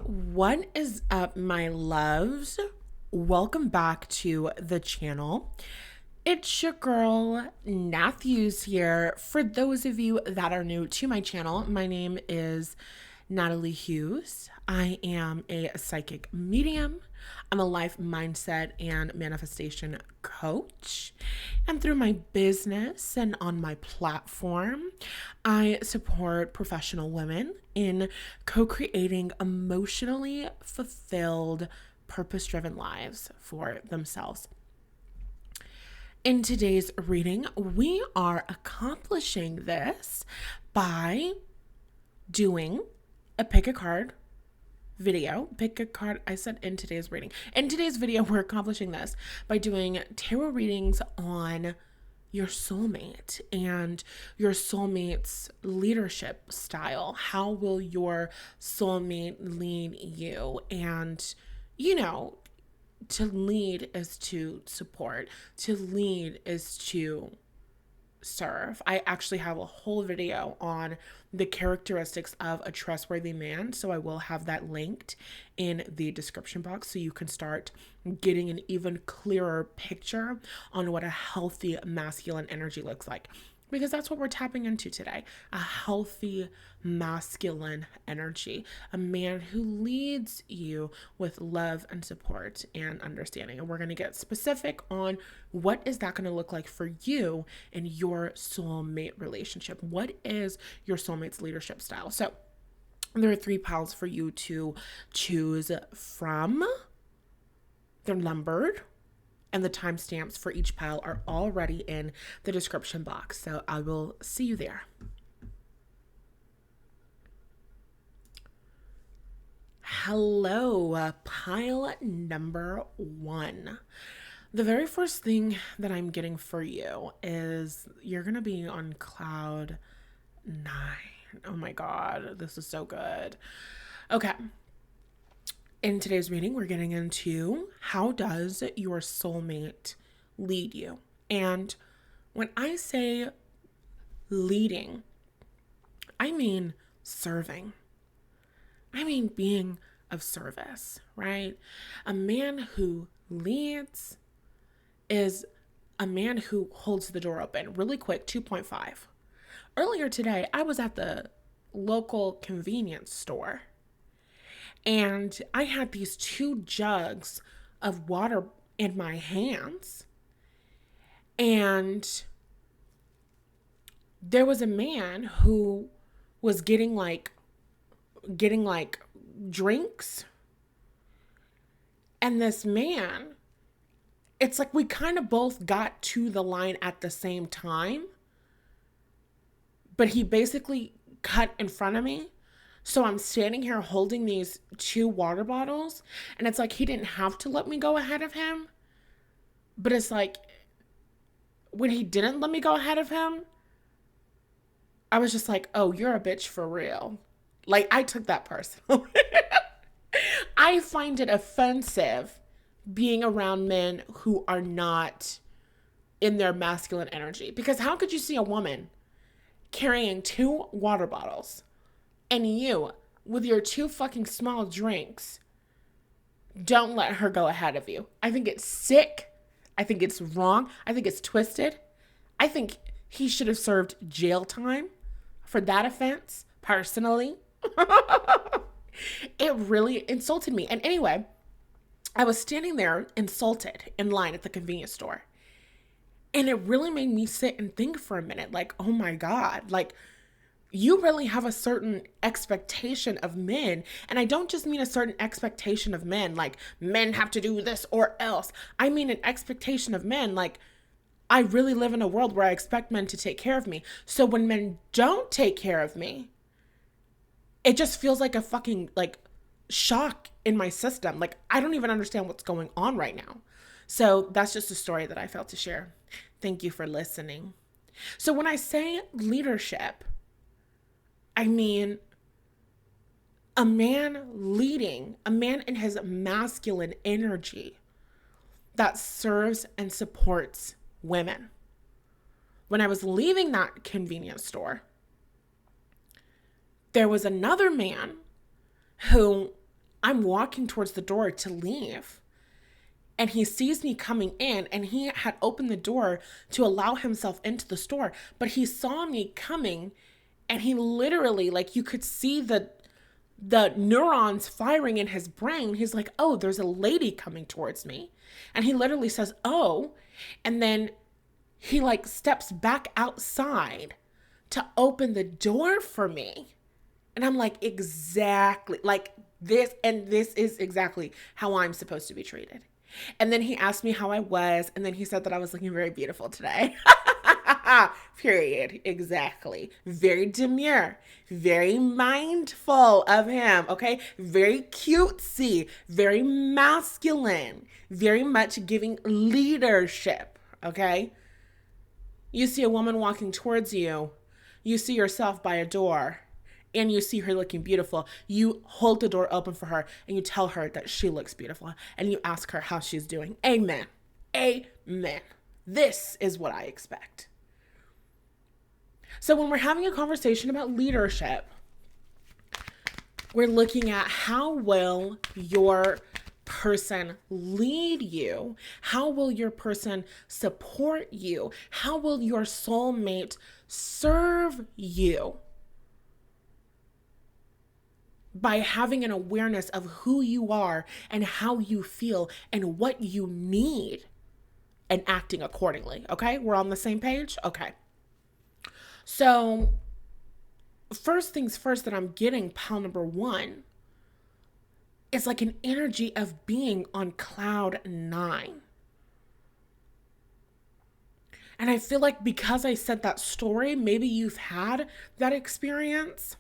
What is up, my loves? Welcome back to the channel. It's your girl, Matthews here. For those of you that are new to my channel, my name is Natalie Hughes. I am a psychic medium. I'm a life mindset and manifestation coach. And through my business and on my platform, I support professional women in co creating emotionally fulfilled, purpose driven lives for themselves. In today's reading, we are accomplishing this by doing a pick a card video. Pick a card. I said in today's reading. In today's video, we're accomplishing this by doing tarot readings on your soulmate and your soulmate's leadership style. How will your soulmate lead you? And, to lead is to support, to lead is to serve. I actually have a whole video on the characteristics of a trustworthy man, so I will have that linked in the description box so you can start getting an even clearer picture on what a healthy masculine energy looks like. Because that's what we're tapping into today, a healthy masculine energy, a man who leads you with love and support and understanding. And we're going to get specific on what is that going to look like for you in your soulmate relationship. What is your soulmate's leadership style? So there are 3 piles for you to choose from. They're numbered, and the timestamps for each pile are already in the description box. So I will see you there. Hello, pile number 1. The very first thing that I'm getting for you is you're going to be on cloud 9. Oh my God, this is so good. Okay. In today's reading, we're getting into how does your soulmate lead you? And when I say leading, I mean serving. I mean being of service, right? A man who leads is a man who holds the door open. Really quick, 2.5. Earlier today, I was at the local convenience store. And I had these 2 jugs of water in my hands. And there was a man who was getting like drinks. And this man, it's like we kind of both got to the line at the same time. But he basically cut in front of me. So I'm standing here holding these 2 water bottles, and it's like he didn't have to let me go ahead of him. But it's like when he didn't let me go ahead of him, I was just like, oh, you're a bitch for real. Like, I took that personally. I find it offensive being around men who are not in their masculine energy. Because how could you see a woman carrying 2 water bottles and you, with your 2 fucking small drinks, don't let her go ahead of you? I think it's sick. I think it's wrong. I think it's twisted. I think he should have served jail time for that offense, personally. It really insulted me. And anyway, I was standing there insulted in line at the convenience store. And it really made me sit and think for a minute, like, oh my God, like, you really have a certain expectation of men. And I don't just mean a certain expectation of men, like men have to do this or else. I mean an expectation of men, like I really live in a world where I expect men to take care of me. So when men don't take care of me, it just feels like a fucking like shock in my system. Like I don't even understand what's going on right now. So that's just a story that I felt to share. Thank you for listening. So when I say leadership, I mean a man leading, a man in his masculine energy that serves and supports women. When I was leaving that convenience store, there was another man who I'm walking towards the door to leave. And he sees me coming in, and he had opened the door to allow himself into the store. But he saw me coming, and he literally, like, you could see the neurons firing in his brain. He's like, oh, there's a lady coming towards me. And he literally says, oh. And then he like steps back outside to open the door for me. And I'm like, exactly like this. And this is exactly how I'm supposed to be treated. And then he asked me how I was. And then he said that I was looking very beautiful today. Period. Exactly. Very demure, very mindful of him. Okay. Very cutesy, very masculine, very much giving leadership. Okay. You see a woman walking towards you, you see yourself by a door, and you see her looking beautiful. You hold the door open for her and you tell her that she looks beautiful and you ask her how she's doing. Amen. Amen. This is what I expect. So when we're having a conversation about leadership, we're looking at how will your person lead you? How will your person support you? How will your soulmate serve you? By having an awareness of who you are and how you feel and what you need and acting accordingly. Okay, we're on the same page? Okay. So first things first that I'm getting, pile number one, is like an energy of being on cloud 9. And I feel like because I said that story, maybe you've had that experience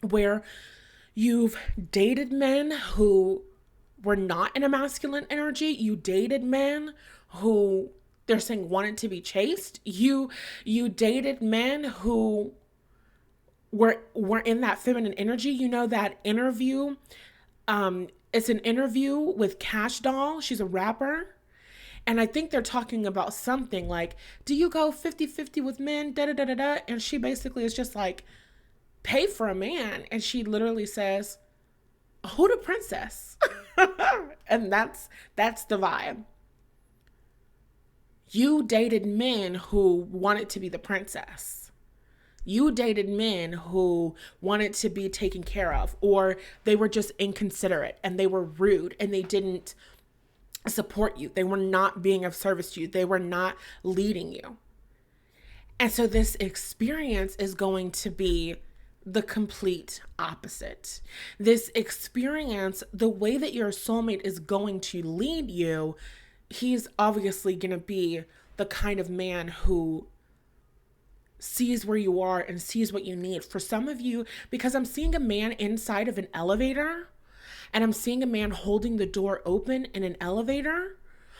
where you've dated men who were not in a masculine energy. You dated men who they're saying wanted to be chased. You dated men who were in that feminine energy. You know that interview. It's an interview with Cash Doll. She's a rapper. And I think they're talking about something like, do you go 50-50 with men? Da da da da da. And she basically is just like, pay for a man. And she literally says, who the princess? And that's the vibe. You dated men who wanted to be the princess. You dated men who wanted to be taken care of, or they were just inconsiderate and they were rude and they didn't support you. They were not being of service to you. They were not leading you. And so this experience is going to be the complete opposite. This experience, the way that your soulmate is going to lead you, he's obviously going to be the kind of man who sees where you are and sees what you need. For some of you, because I'm seeing a man inside of an elevator and I'm seeing a man holding the door open in an elevator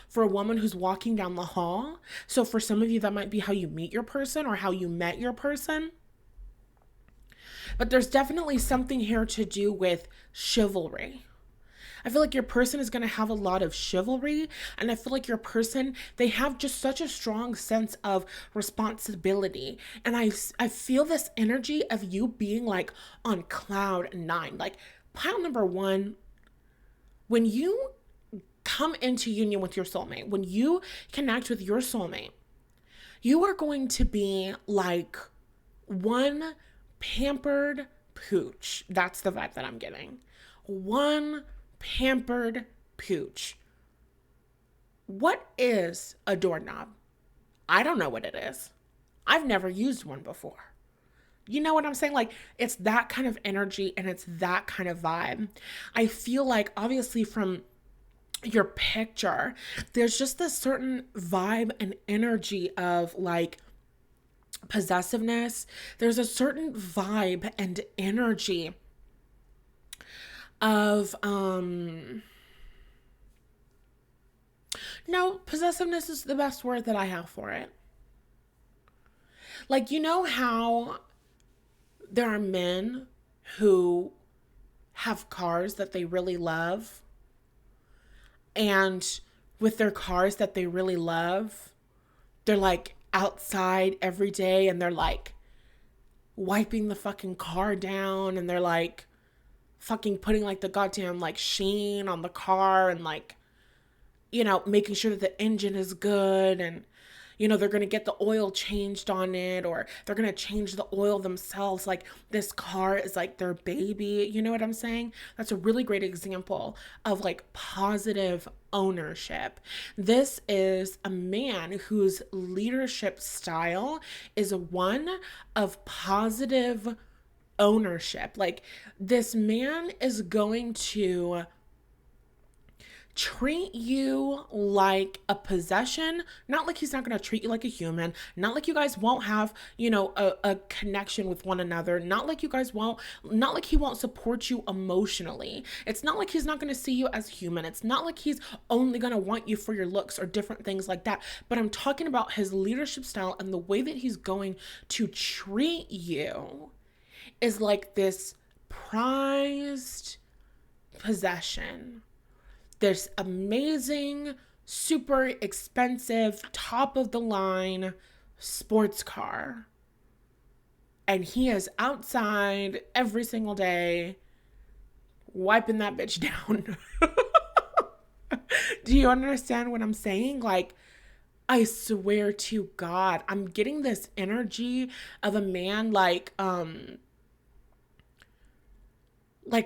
for a woman who's walking down the hall. So for some of you, that might be how you meet your person or how you met your person. But there's definitely something here to do with chivalry. I feel like your person is going to have a lot of chivalry, and I feel like your person, they have just such a strong sense of responsibility. And I feel this energy of you being like on cloud 9. Like pile number one, when you come into union with your soulmate, when you connect with your soulmate, you are going to be like one pampered pooch. That's the vibe that I'm getting. One pampered pooch. What is a doorknob? I don't know what it is. I've never used one before. You know what I'm saying? Like, it's that kind of energy and it's that kind of vibe. I feel like, obviously, from your picture, there's just this certain vibe and energy of like possessiveness. There's a certain vibe and energy of no, possessiveness is the best word that I have for it. Like, you know how there are men who have cars that they really love, and with their cars that they really love, they're like outside every day and they're like wiping the fucking car down and they're like fucking putting like the goddamn like sheen on the car and like, making sure that the engine is good, and they're going to get the oil changed on it, or they're going to change the oil themselves. Like this car is like their baby. You know what I'm saying? That's a really great example of like positive ownership. This is a man whose leadership style is one of positive ownership. Like this man is going to treat you like a possession, not like he's not going to treat you like a human, not like you guys won't have, a connection with one another, not like he won't support you emotionally. It's not like he's not going to see you as human. It's not like he's only going to want you for your looks or different things like that. But I'm talking about his leadership style and the way that he's going to treat you is like this prized possession. This amazing, super expensive, top of the line sports car. And he is outside every single day wiping that bitch down. Do you understand what I'm saying? Like, I swear to God, I'm getting this energy of a man like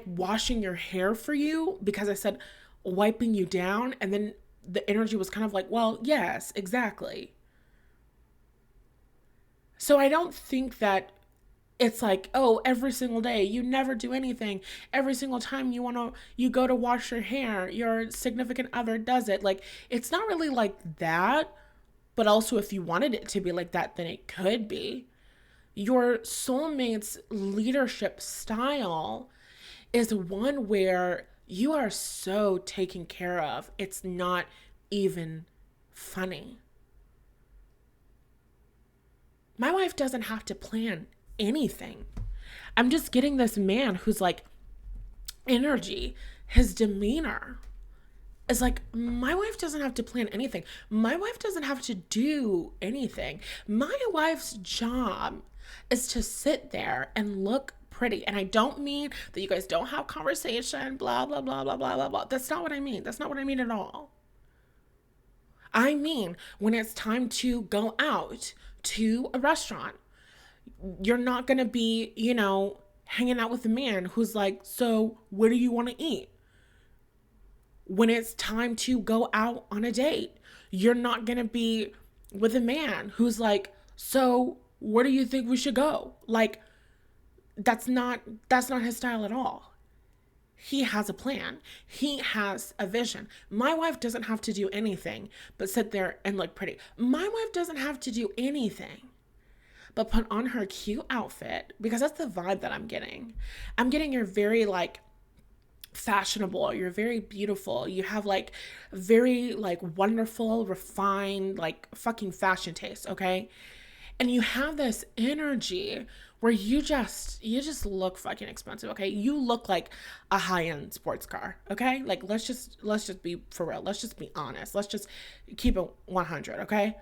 washing your hair for you, because I said wiping you down, and then the energy was kind of like, well, yes, exactly. So I don't think that it's like, oh, every single day you never do anything. Every single time you go to wash your hair, your significant other does it. Like, it's not really like that. But also, if you wanted it to be like that, then it could be. Your soulmate's leadership style is one where you are so taken care of, it's not even funny. My wife doesn't have to plan anything. I'm just getting this man who's like energy, his demeanor is like, my wife doesn't have to plan anything. My wife doesn't have to do anything. My wife's job is to sit there and look pretty. And I don't mean that you guys don't have conversation, blah, blah, blah, blah, blah, blah, blah. That's not what I mean. That's not what I mean at all. I mean, when it's time to go out to a restaurant, you're not going to be, hanging out with a man who's like, so what do you want to eat? When it's time to go out on a date, you're not going to be with a man who's like, so where do you think we should go? Like, that's not his style at all. He has a plan. He has a vision. My wife doesn't have to do anything but sit there and look pretty. My wife doesn't have to do anything but put on her cute outfit, because that's the vibe that I'm getting. I'm getting you're very like fashionable. You're very beautiful. You have like very like wonderful, refined, like fucking fashion taste, okay? And you have this energy where you just look fucking expensive, okay? You look like a high-end sports car, okay? Like, let's just be for real. Let's just be honest. Let's just keep it 100, okay?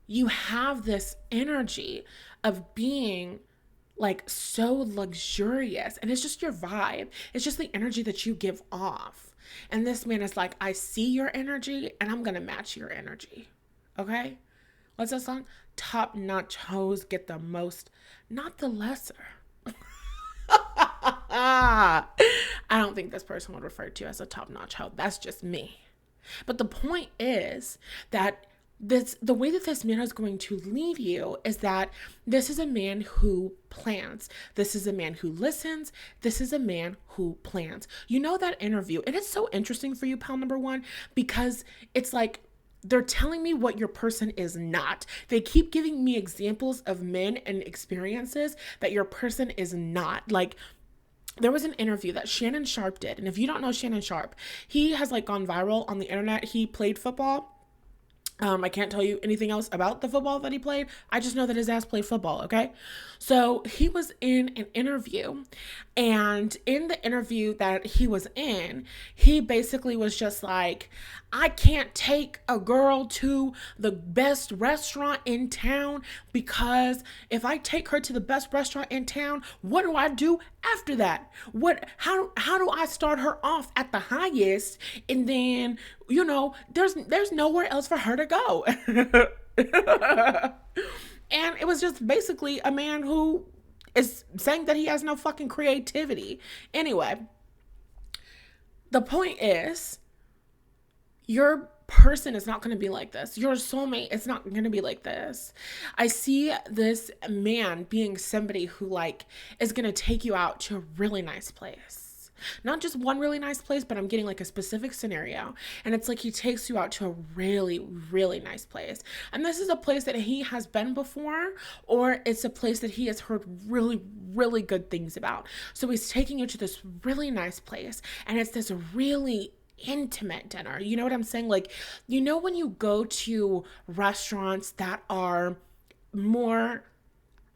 You have this energy of being like so luxurious, and it's just your vibe. It's just the energy that you give off. And this man is like, I see your energy and I'm going to match your energy. Okay? What's that song? Top notch hoes get the most, not the lesser. I don't think this person would refer to as a top notch hoe. That's just me. But the point is that the way that this man is going to lead you is that this is a man who plans. This is a man who listens. This is a man who plans. You know that interview, and it's so interesting for you, pal number one, because it's like, they're telling me what your person is not. They keep giving me examples of men and experiences that your person is not. Like, there was an interview that Shannon Sharp did. And if you don't know Shannon Sharp, he has like gone viral on the internet. He played football. I can't tell you anything else about the football that he played. I just know that his ass played football, okay? So he was in an interview, and in the interview that he was in, he basically was just like, I can't take a girl to the best restaurant in town because if I take her to the best restaurant in town, what do I do after that? How do I start her off at the highest and then, there's nowhere else for her to go. And it was just basically a man who is saying that he has no fucking creativity. Anyway, the point is, your person is not going to be like this. Your soulmate is not going to be like this. I see this man being somebody who like is going to take you out to a really nice place. Not just one really nice place, but I'm getting like a specific scenario. And it's like he takes you out to a really, really nice place. And this is a place that he has been before, or it's a place that he has heard really, really good things about. So he's taking you to this really nice place, and it's this really intimate dinner. You know what I'm saying? Like, when you go to restaurants that are more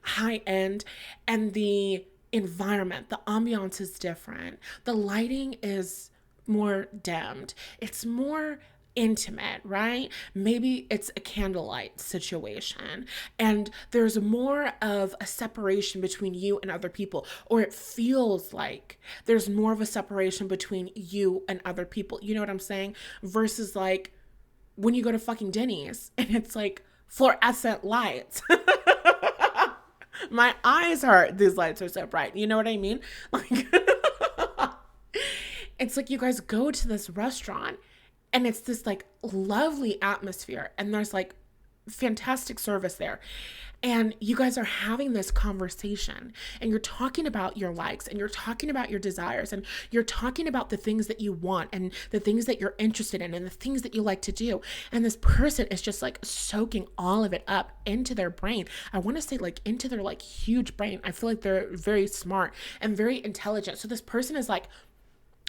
high end and the environment, the ambiance is different, the lighting is more dimmed, it's more intimate, right? Maybe it's a candlelight situation and there's more of a separation between you and other people, or it feels like there's more of a separation between you and other people. You know what I'm saying? Versus like when you go to fucking Denny's and it's like fluorescent lights. My eyes hurt. These lights are so bright. You know what I mean? Like, it's like you guys go to this restaurant and it's this like lovely atmosphere and there's like fantastic service there. And you guys are having this conversation and you're talking about your likes and you're talking about your desires and you're talking about the things that you want and the things that you're interested in and the things that you like to do. And this person is just like soaking all of it up into their brain. I want to say like into their like huge brain. I feel like they're very smart and very intelligent. So this person is like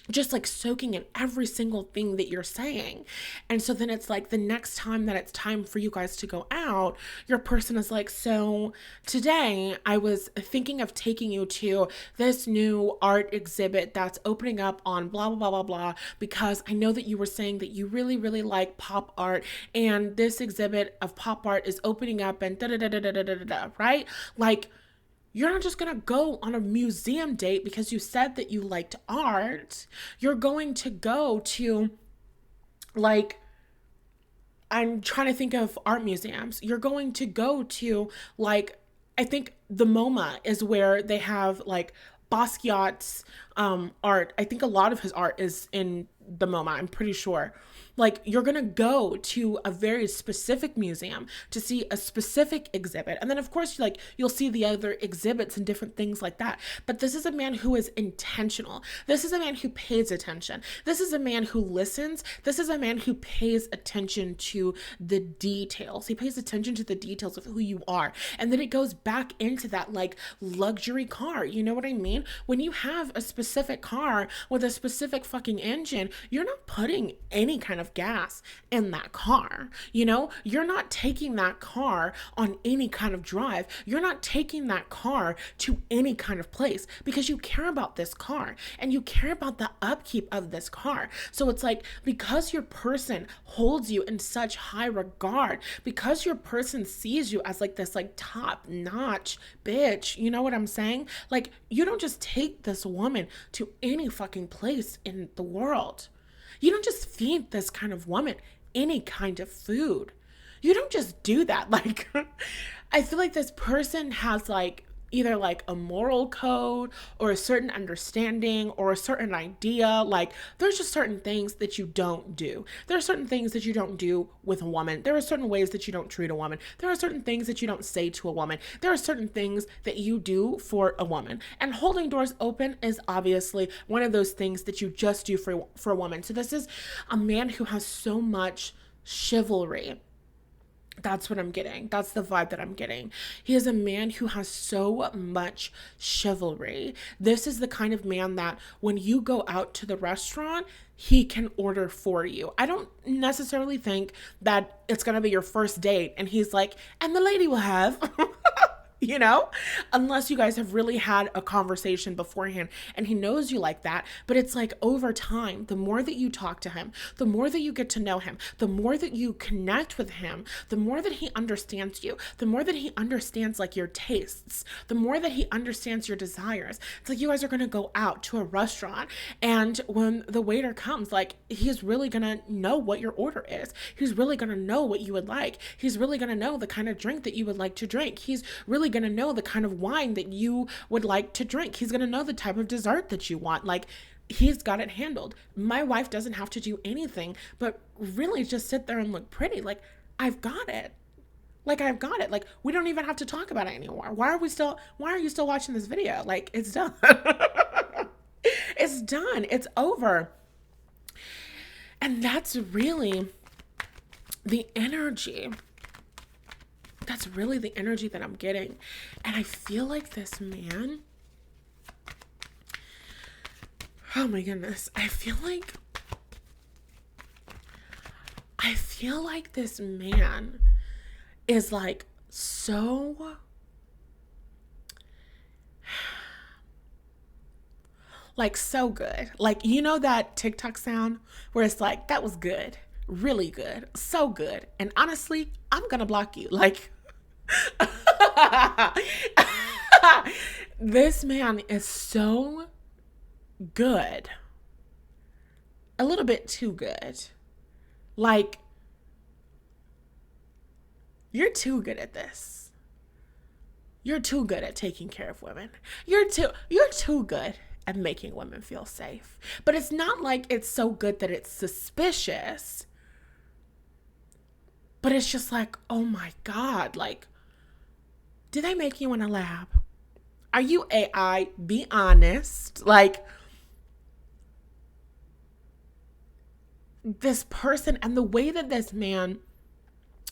just like soaking in every single thing that you're saying. And so then it's like the next time that it's time for you guys to go out, your person is like, so today I was thinking of taking you to this new art exhibit that's opening up on blah, blah, blah, blah, blah, because I know that you were saying that you really, really like pop art and this exhibit of pop art is opening up and da da da da da da da da, right? Like, you're not just going to go on a museum date because you said that you liked art. You're going to go to, like, I'm trying to think of art museums. You're going to go to, like, I think the MoMA is where they have, like, Basquiat's art. I think a lot of his art is in the MoMA, I'm pretty sure. Like, you're going to go to a very specific museum to see a specific exhibit. And then, of course, like, you'll see the other exhibits and different things like that. But this is a man who is intentional. This is a man who pays attention. This is a man who listens. This is a man who pays attention to the details. He pays attention to the details of who you are. And then it goes back into that, like, luxury car. You know what I mean? When you have a specific car with a specific fucking engine, you're not putting any kind of gas in that car. You're not taking that car on any kind of drive. You're not taking that car to any kind of place because you care about this car and you care about the upkeep of this car. So it's like, because your person holds you in such high regard, because your person sees you as like this like top notch bitch, you know what I'm saying? Like, you don't just take this woman to any fucking place in the world. You don't just feed this kind of woman any kind of food. You don't just do that. Like, I feel like this person has like either like a moral code or a certain understanding or a certain idea. Like, there's just certain things that you don't do. There are certain things that you don't do with a woman. There are certain ways that you don't treat a woman. There are certain things that you don't say to a woman. There are certain things that you do for a woman. And holding doors open is obviously one of those things that you just do for a woman. So this is a man who has so much chivalry. That's what I'm getting. That's the vibe that I'm getting. He is a man who has so much chivalry. This is the kind of man that when you go out to the restaurant, he can order for you. I don't necessarily think that it's going to be your first date and he's like, and the lady will have. you know, unless you guys have really had a conversation beforehand and he knows you like that. But it's like over time, the more that you talk to him, the more that you get to know him, the more that you connect with him, the more that he understands you, the more that he understands like your tastes, the more that he understands your desires. It's like you guys are going to go out to a restaurant, and when the waiter comes, like he's really going to know what your order is. He's really going to know what you would like. He's really going to know the kind of drink that you would like to drink. He's really going to know the kind of wine that you would like to drink. He's going to know the type of dessert that you want. Like, he's got it handled. My wife doesn't have to do anything but really just sit there and look pretty. Like, I've got it. Like, I've got it. Like, we don't even have to talk about it anymore. Why are you still watching this video? Like, it's done. It's done. It's over. And that's really the energy. That's really the energy that I'm getting. And I feel like this man, oh my goodness, I feel like this man is like so so good. Like, you know that TikTok sound where it's like, that was good, really good, so good. And honestly, I'm gonna block you. Like, this man is so good. A little bit too good. Like, you're too good at this. You're too good at taking care of women. You're too good at making women feel safe. But it's not like it's so good that it's suspicious. But it's just like, oh my God, like, did they make you in a lab? Are you AI? Be honest. Like, this person and the way that this man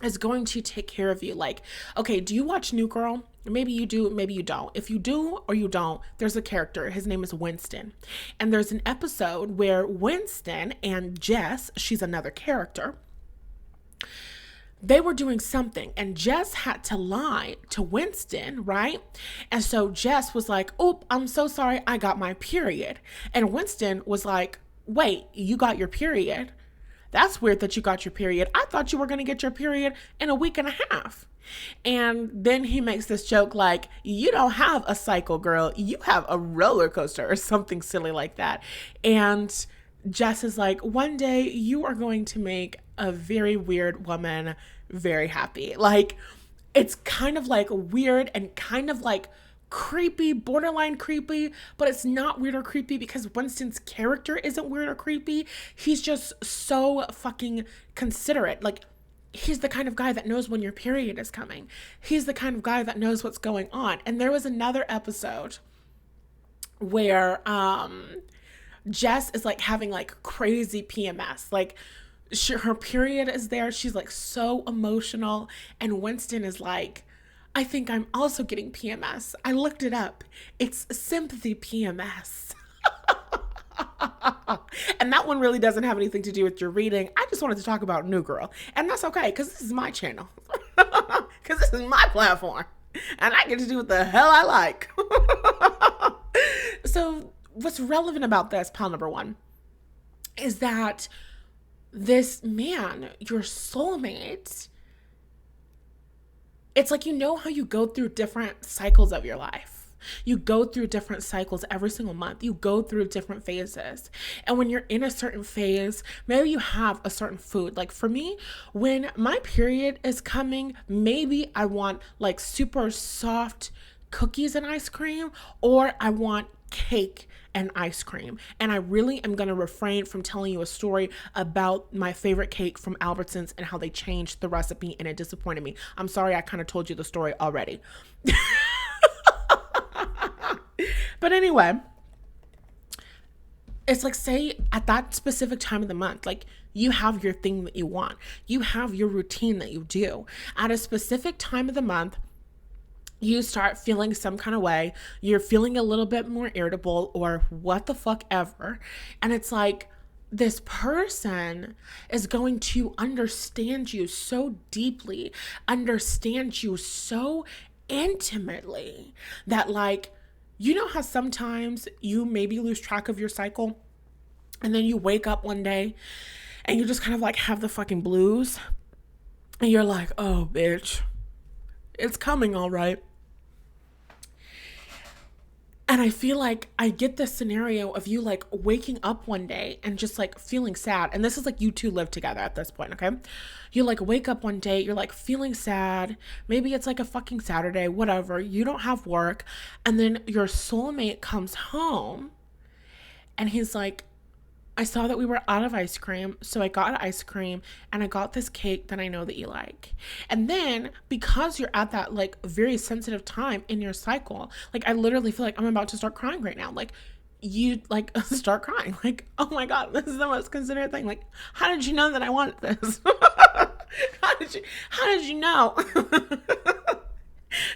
is going to take care of you. Like, okay, do you watch New Girl? Maybe you do, maybe you don't. If you do or you don't, there's a character. His name is Winston. And there's an episode where Winston and Jess, she's another character, they were doing something and Jess had to lie to Winston, right? And so Jess was like, "Oh, I'm so sorry, I got my period." And Winston was like, "Wait, you got your period? That's weird that you got your period. I thought you were going to get your period in a week and a half." And then he makes this joke like, "You don't have a cycle, girl. You have a roller coaster," or something silly like that. And Jess is like, "One day you are going to make a very weird woman very happy." Like, it's kind of like weird and kind of like creepy, borderline creepy, but it's not weird or creepy because Winston's character isn't weird or creepy. He's just so fucking considerate. Like, he's the kind of guy that knows when your period is coming. He's the kind of guy that knows what's going on. And there was another episode where Jess is like having like crazy PMS. Like, her period is there. She's like so emotional. And Winston is like, "I think I'm also getting PMS. I looked it up. It's sympathy PMS." And that one really doesn't have anything to do with your reading. I just wanted to talk about New Girl. And that's okay, because this is my channel. Because this is my platform. And I get to do what the hell I like. So what's relevant about this, pile number one, is that this man, your soulmate, it's like, you know how you go through different cycles of your life. You go through different cycles every single month. You go through different phases. And when you're in a certain phase, maybe you have a certain food. Like for me, when my period is coming, maybe I want like super soft cookies and ice cream, or I want cake and ice cream. And I really am going to refrain from telling you a story about my favorite cake from Albertsons and how they changed the recipe and it disappointed me. I'm sorry, I kind of told you the story already. But anyway, it's like, say at that specific time of the month, like you have your thing that you want. You have your routine that you do. At a specific time of the month, you start feeling some kind of way. You're feeling a little bit more irritable or what the fuck ever. And it's like, this person is going to understand you so deeply, understand you so intimately that, like, you know how sometimes you maybe lose track of your cycle and then you wake up one day and you just kind of like have the fucking blues and you're like, oh, bitch, it's coming all right. And I feel like I get this scenario of you like waking up one day and just like feeling sad. And this is like you two live together at this point, okay? You like wake up one day, you're like feeling sad. Maybe it's like a fucking Saturday, whatever. You don't have work. And then your soulmate comes home and he's like, I saw that we were out of ice cream, so I got ice cream and I got this cake that I know that you like. And then because you're at that like very sensitive time in your cycle, like I literally feel like I'm about to start crying right now. Like you like start crying. Like, oh my God, this is the most considerate thing. Like, how did you know that I wanted this? how did you know?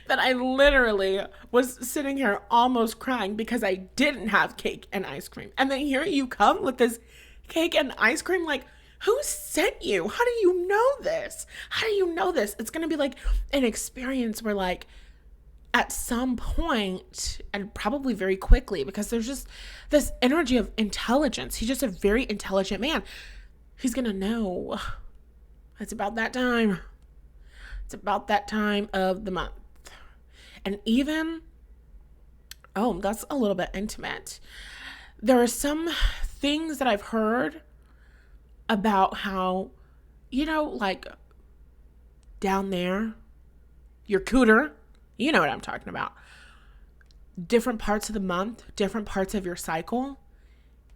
That I literally was sitting here almost crying because I didn't have cake and ice cream. And then here you come with this cake and ice cream. Like, who sent you? How do you know this? How do you know this? It's going to be like an experience where like at some point, and probably very quickly, because there's just this energy of intelligence. He's just a very intelligent man. He's going to know it's about that time. It's about that time of the month. And even, oh, that's a little bit intimate. There are some things that I've heard about how, you know, like down there, your cooter, you know what I'm talking about. Different parts of the month, different parts of your cycle,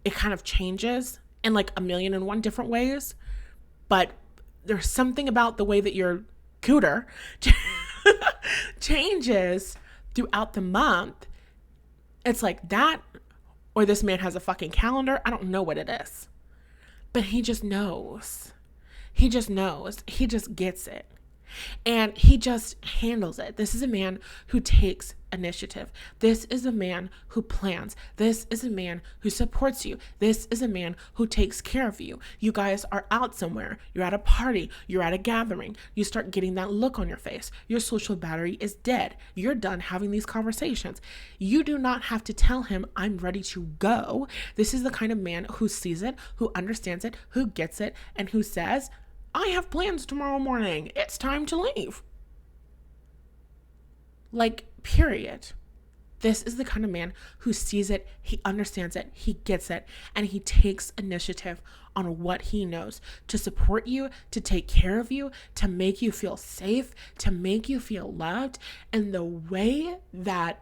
it kind of changes in like 1,000,001 different ways. But there's something about the way that your cooter changes throughout the month. It's like that, or this man has a fucking calendar. I don't know what it is, but he just knows. He just knows. He just gets it. And he just handles it. This is a man who takes initiative. This is a man who plans. This is a man who supports you. This is a man who takes care of you. You guys are out somewhere. You're at a party. You're at a gathering. You start getting that look on your face. Your social battery is dead. You're done having these conversations. You do not have to tell him, I'm ready to go. This is the kind of man who sees it, who understands it, who gets it, and who says, I have plans tomorrow morning. It's time to leave. Like, period. This is the kind of man who sees it, he understands it, he gets it, and he takes initiative on what he knows to support you, to take care of you, to make you feel safe, to make you feel loved. And the way that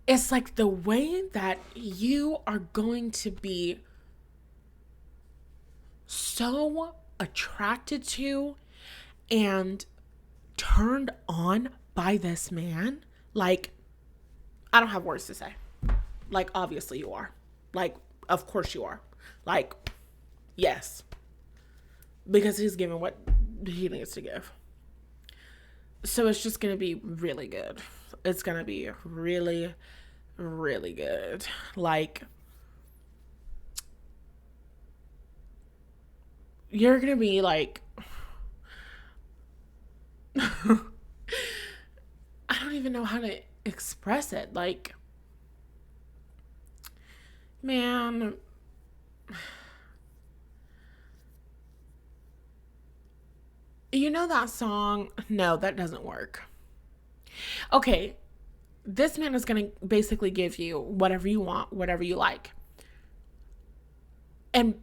it's like the way that you are going to be so attracted to and turned on by this man. Like, I don't have words to say. Like, obviously you are. Like, of course you are. Like, yes. Because he's giving what he needs to give. So it's just going to be really good. It's going to be really, really good. Like, you're going to be like, I don't even know how to express it. Like, man, you know that song? No, that doesn't work. Okay, this man is going to basically give you whatever you want, whatever you like. And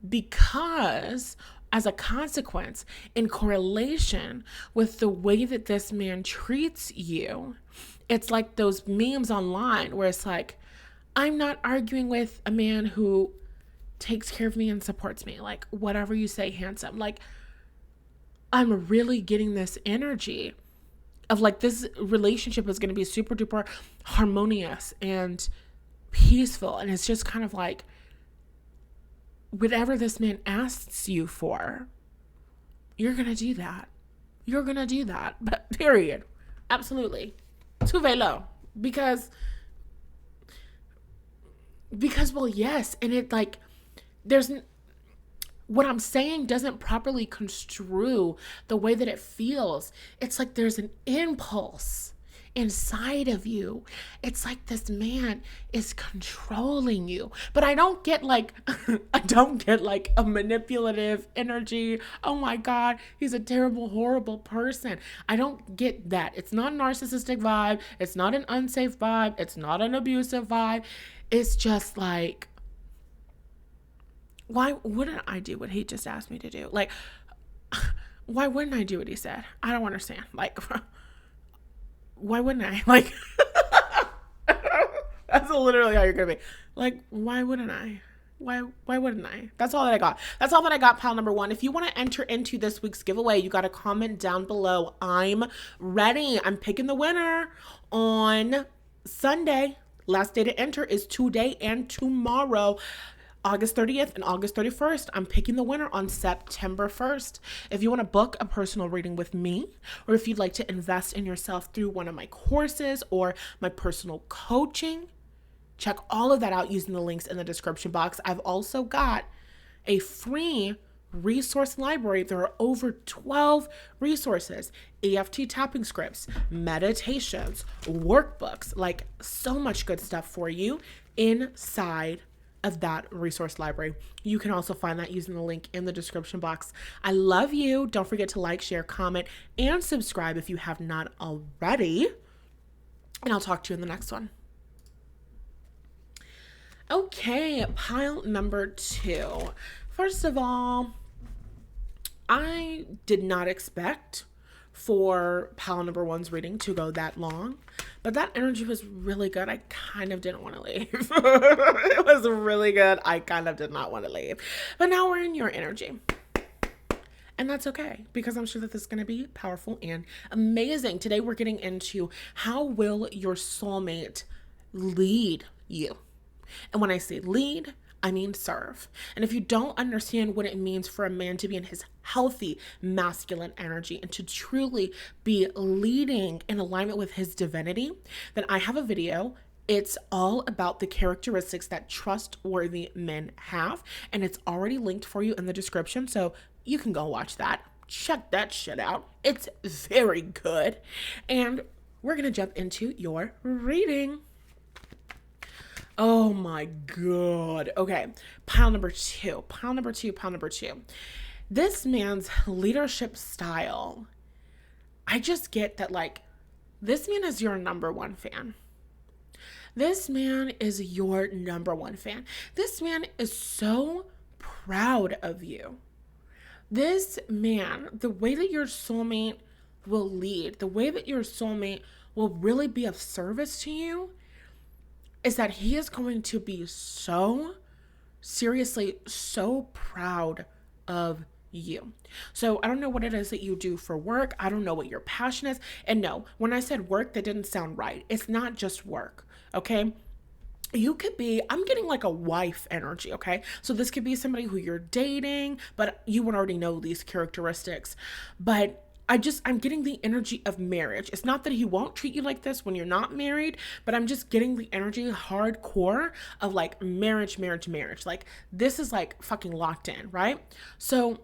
because, as a consequence, in correlation with the way that this man treats you, it's like those memes online where it's like, I'm not arguing with a man who takes care of me and supports me. Like, whatever you say, handsome. Like, I'm really getting this energy of like this relationship is going to be super duper harmonious and peaceful. And it's just kind of like, whatever this man asks you for, you're going to do that. You're going to do that. But period. Absolutely. Tout va low. Because, well, yes. And it like, what I'm saying doesn't properly construe the way that it feels. It's like there's an impulse inside of you. It's like this man is controlling you. But I don't get like I don't get like a manipulative energy. Oh my God, he's a terrible, horrible person. I don't get that. It's not a narcissistic vibe. It's not an unsafe vibe. It's not an abusive vibe. It's just like, why wouldn't I do what he just asked me to do? Like, why wouldn't I do what he said? I don't understand. Like, why wouldn't I? Like, that's literally how you're gonna be. Like, why wouldn't I? Why wouldn't I? That's all that I got. That's all that I got, pile number one. If you want to enter into this week's giveaway, you got to comment down below. I'm ready. I'm picking the winner on Sunday. Last day to enter is today and tomorrow. August 30th and August 31st. I'm picking the winner on September 1st. If you want to book a personal reading with me, or if you'd like to invest in yourself through one of my courses or my personal coaching, check all of that out using the links in the description box. I've also got a free resource library. There are over 12 resources, EFT tapping scripts, meditations, workbooks, like so much good stuff for you inside of that resource library. You can also find that using the link in the description box. I love you. Don't forget to like, share, comment, and subscribe if you have not already. And I'll talk to you in the next one. Okay, pile number two. First of all, I did not expect for pile number one's reading to go that long, but that energy was really good. I kind of didn't want to leave. It was really good. I kind of did not want to leave, but now we're in your energy, and that's okay, because I'm sure that this is going to be powerful and amazing. Today we're getting into how will your soulmate lead you. And when I say lead, I mean serve. And if you don't understand what it means for a man to be in his healthy masculine energy and to truly be leading in alignment with his divinity, then I have a video. It's all about the characteristics that trustworthy men have, and it's already linked for you in the description, so you can go watch that. Check that shit out. It's very good. And we're going to jump into your reading. Oh my God. Okay. Pile number two. This man's leadership style, I just get that, like, this man is your number one fan. This man is your number one fan. This man is so proud of you. This man, the way that your soulmate will lead, the way that your soulmate will really be of service to you, is that he is going to be so seriously, so proud of you. So I don't know what it is that you do for work. I don't know what your passion is. And no, when I said work, that didn't sound right. It's not just work, okay? You could be, I'm getting like a wife energy, okay? So this could be somebody who you're dating, but you would already know these characteristics. But I'm getting the energy of marriage. It's not that he won't treat you like this when you're not married, but I'm just getting the energy hardcore of like marriage. Like this is like fucking locked in, right? So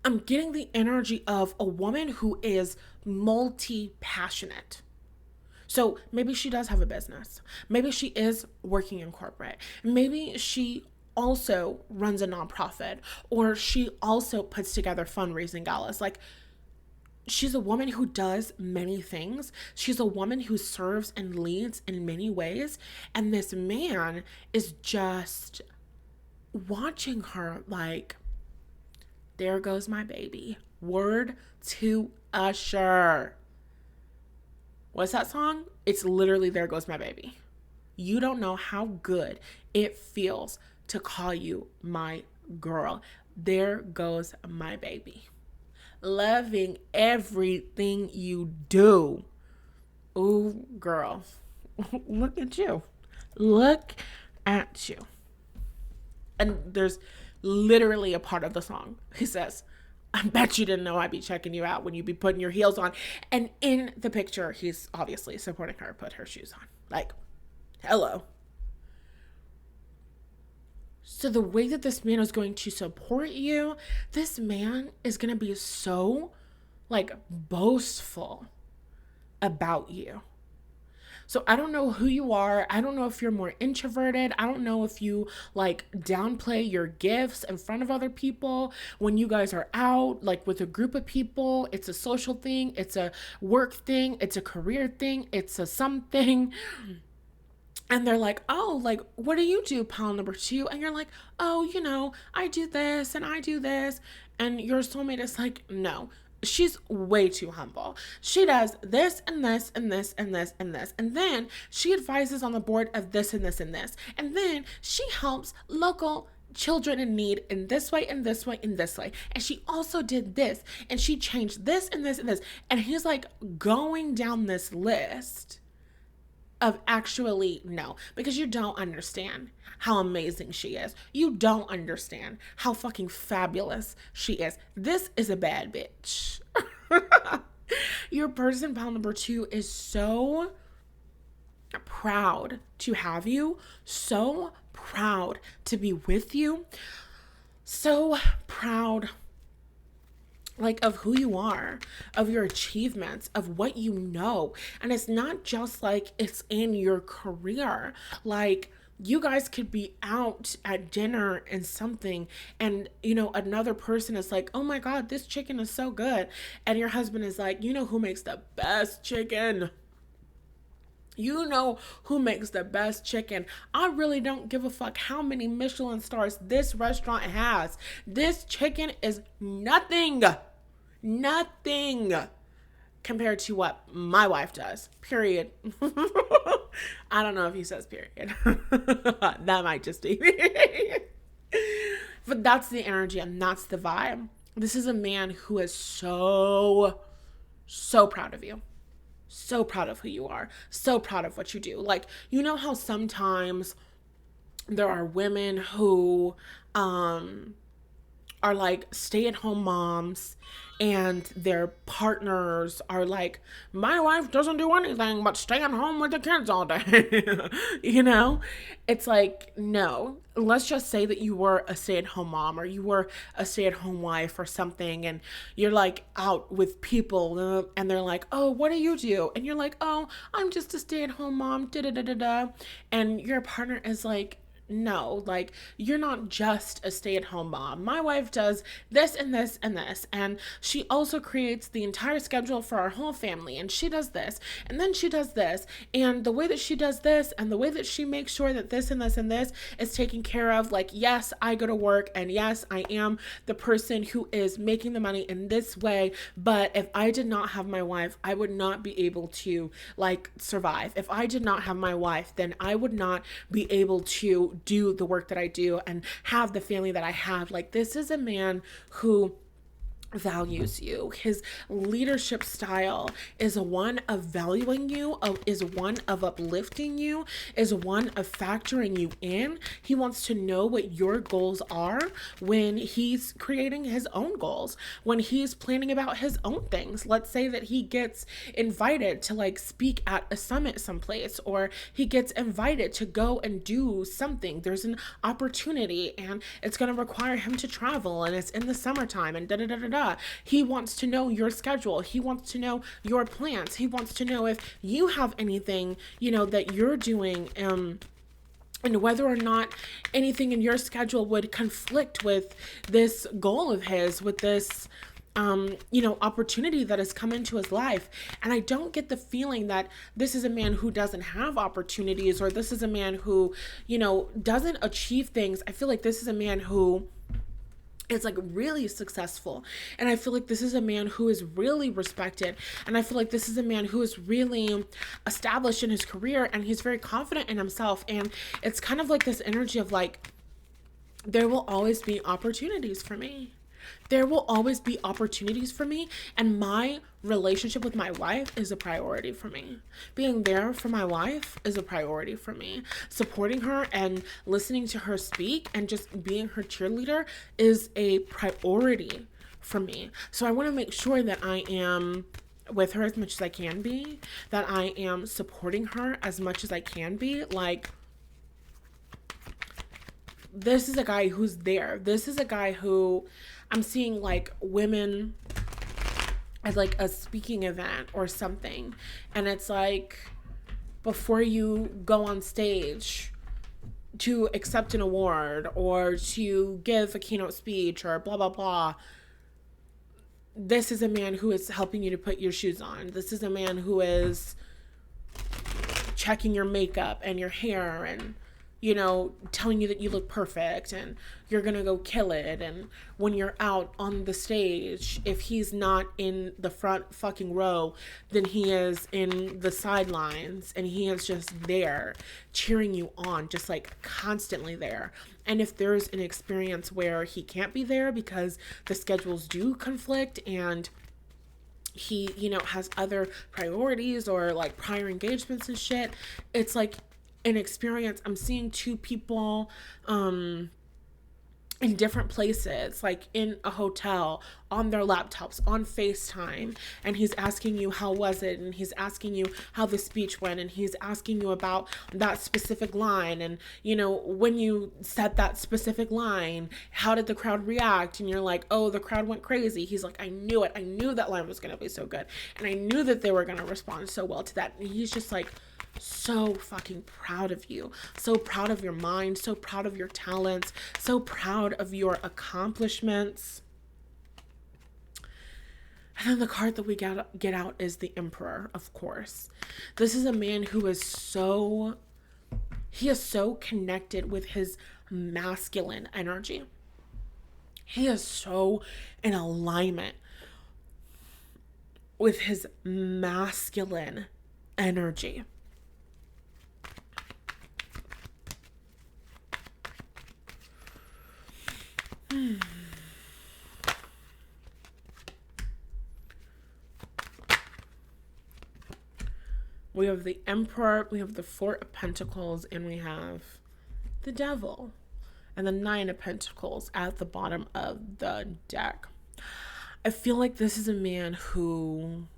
I'm getting the energy of a woman who is multi-passionate. So maybe she does have a business. Maybe she is working in corporate. Maybe she also runs a nonprofit, or she also puts together fundraising galas. Like, she's a woman who does many things. She's a woman who serves and leads in many ways. And this man is just watching her like, there goes my baby. Word to Usher. What's that song? It's literally There Goes My Baby. You don't know how good it feels to call you my girl. There goes my baby. Loving everything you do. Ooh, girl. Look at you. Look at you. And there's literally a part of the song. He says, I bet you didn't know I'd be checking you out when you be putting your heels on. And in the picture, he's obviously supporting her put her shoes on. Like, hello. So the way that this man is going to support you, this man is going to be so like boastful about you. So I don't know who you are. I don't know if you're more introverted. I don't know if you like downplay your gifts in front of other people when you guys are out, like with a group of people. It's a social thing, it's a work thing, it's a career thing, it's a something. And they're like, oh, like, what do you do, pal number two? And you're like, oh, I do this and I do this. And your soulmate is like, no, she's way too humble. She does this and this and this and this and this. And then she advises on the board of this and this and this. And then she helps local children in need in this way and this way and this way. And she also did this and she changed this and this and this. And he's like going down this list of actually no, because you don't understand how amazing she is. You don't understand how fucking fabulous she is. This is a bad bitch. Your person, pal number two, is so proud to have you, so proud to be with you, so proud like of who you are, of your achievements, of what you know. And it's not just like it's in your career. Like you guys could be out at dinner and something and another person is like, oh my God, this chicken is so good. And your husband is like, you know who makes the best chicken? You know who makes the best chicken. I really don't give a fuck how many Michelin stars this restaurant has. This chicken is nothing compared to what my wife does, period. I don't know if he says period. That might just be but that's the energy and that's the vibe. This is a man who is so proud of you, so proud of who you are, so proud of what you do. Like, how sometimes there are women who are like stay-at-home moms and their partners are like, my wife doesn't do anything but stay at home with the kids all day. It's like, no, let's just say that you were a stay-at-home mom or you were a stay-at-home wife or something and you're like out with people and they're like, oh, what do you do? And you're like, oh, I'm just a stay-at-home mom, da-da-da-da-da. And your partner is like, no, like you're not just a stay-at-home mom. My wife does this and this and this, and she also creates the entire schedule for our whole family, and she does this and then she does this, and the way that she does this and the way that she makes sure that this and this and this is taken care of. Like, yes, I go to work and yes, I am the person who is making the money in this way, but if I did not have my wife, I would not be able to like survive. If I did not have my wife, then I would not be able to do the work that I do and have the family that I have. Like, this is a man who values you. His leadership style is one of valuing you, is one of uplifting you, is one of factoring you in. He wants to know what your goals are when he's creating his own goals, when he's planning about his own things. Let's say that he gets invited to like speak at a summit someplace, or he gets invited to go and do something. There's an opportunity and it's going to require him to travel and it's in the summertime and da-da-da-da-da. He wants to know your schedule. He wants to know your plans. He wants to know if you have anything, that you're doing, and whether or not anything in your schedule would conflict with this goal of his, with this opportunity that has come into his life. And I don't get the feeling that this is a man who doesn't have opportunities, or this is a man who, doesn't achieve things. I feel like this is a man who is like really successful, and I feel like this is a man who is really respected, and I feel like this is a man who is really established in his career, and he's very confident in himself. And it's kind of like this energy of like, there will always be opportunities for me. There will always be opportunities for me, and my relationship with my wife is a priority for me. Being there for my wife is a priority for me. Supporting her and listening to her speak and just being her cheerleader is a priority for me. So I want to make sure that I am with her as much as I can be, that I am supporting her as much as I can be. Like, this is a guy who's there. This is a guy who I'm seeing like women at like a speaking event or something. And it's like, before you go on stage to accept an award or to give a keynote speech or blah, blah, blah, this is a man who is helping you to put your shoes on. This is a man who is checking your makeup and your hair and, you know, telling you that you look perfect and you're gonna go kill it. And when you're out on the stage, if he's not in the front fucking row, then he is in the sidelines and he is just there cheering you on, just like constantly there. And if there's an experience where he can't be there because the schedules do conflict and he, you know, has other priorities or like prior engagements and shit, it's like an experience. I'm seeing two people in different places, like in a hotel, on their laptops, on FaceTime, and he's asking you how was it, and he's asking you how the speech went, and he's asking you about that specific line, and, you know, when you said that specific line, how did the crowd react? And you're like, oh, the crowd went crazy. He's like, I knew it. I knew that line was going to be so good, and I knew that they were going to respond so well to that. And he's just like, so fucking proud of you, so proud of your mind, so proud of your talents, so proud of your accomplishments. And then the card that we get out is the Emperor, of course. This is a man who is so connected with his masculine energy. He is so in alignment with his masculine energy. We have the Emperor, we have the Four of Pentacles, and we have the Devil and the Nine of Pentacles at the bottom of the deck. I feel like this is a man who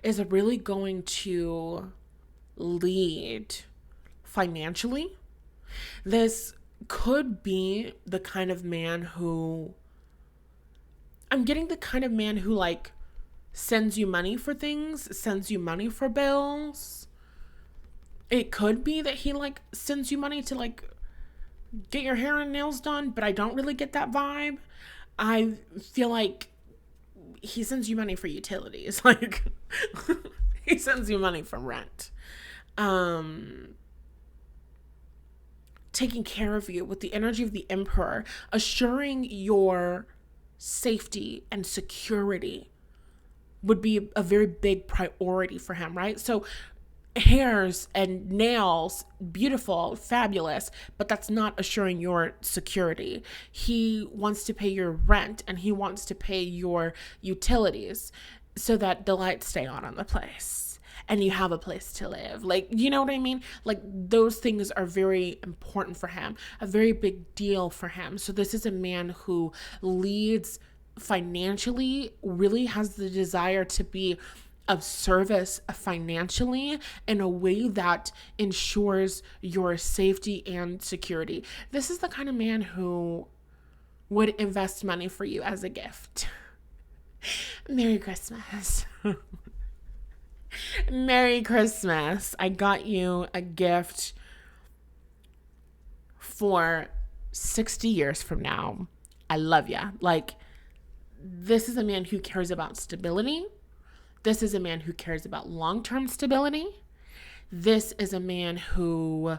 is really going to lead financially. This could be the kind of man who, I'm getting the kind of man who like sends you money for things, sends you money for bills. It could be that he like sends you money to like get your hair and nails done, but I don't really get that vibe. I feel like he sends you money for utilities. Like he sends you money for rent. Taking care of you with the energy of the Emperor, assuring your safety and security would be a very big priority for him, right? So hairs and nails, beautiful, fabulous, but that's not assuring your security. He wants to pay your rent and he wants to pay your utilities so that the lights stay on the place and you have a place to live. Like, you know what I mean? Like those things are very important for him, a very big deal for him. So this is a man who leads financially, really has the desire to be of service financially in a way that ensures your safety and security. This is the kind of man who would invest money for you as a gift. Merry Christmas. Merry Christmas. I got you a gift for 60 years from now. I love ya. Like, this is a man who cares about stability. This is a man who cares about long-term stability. This is a man who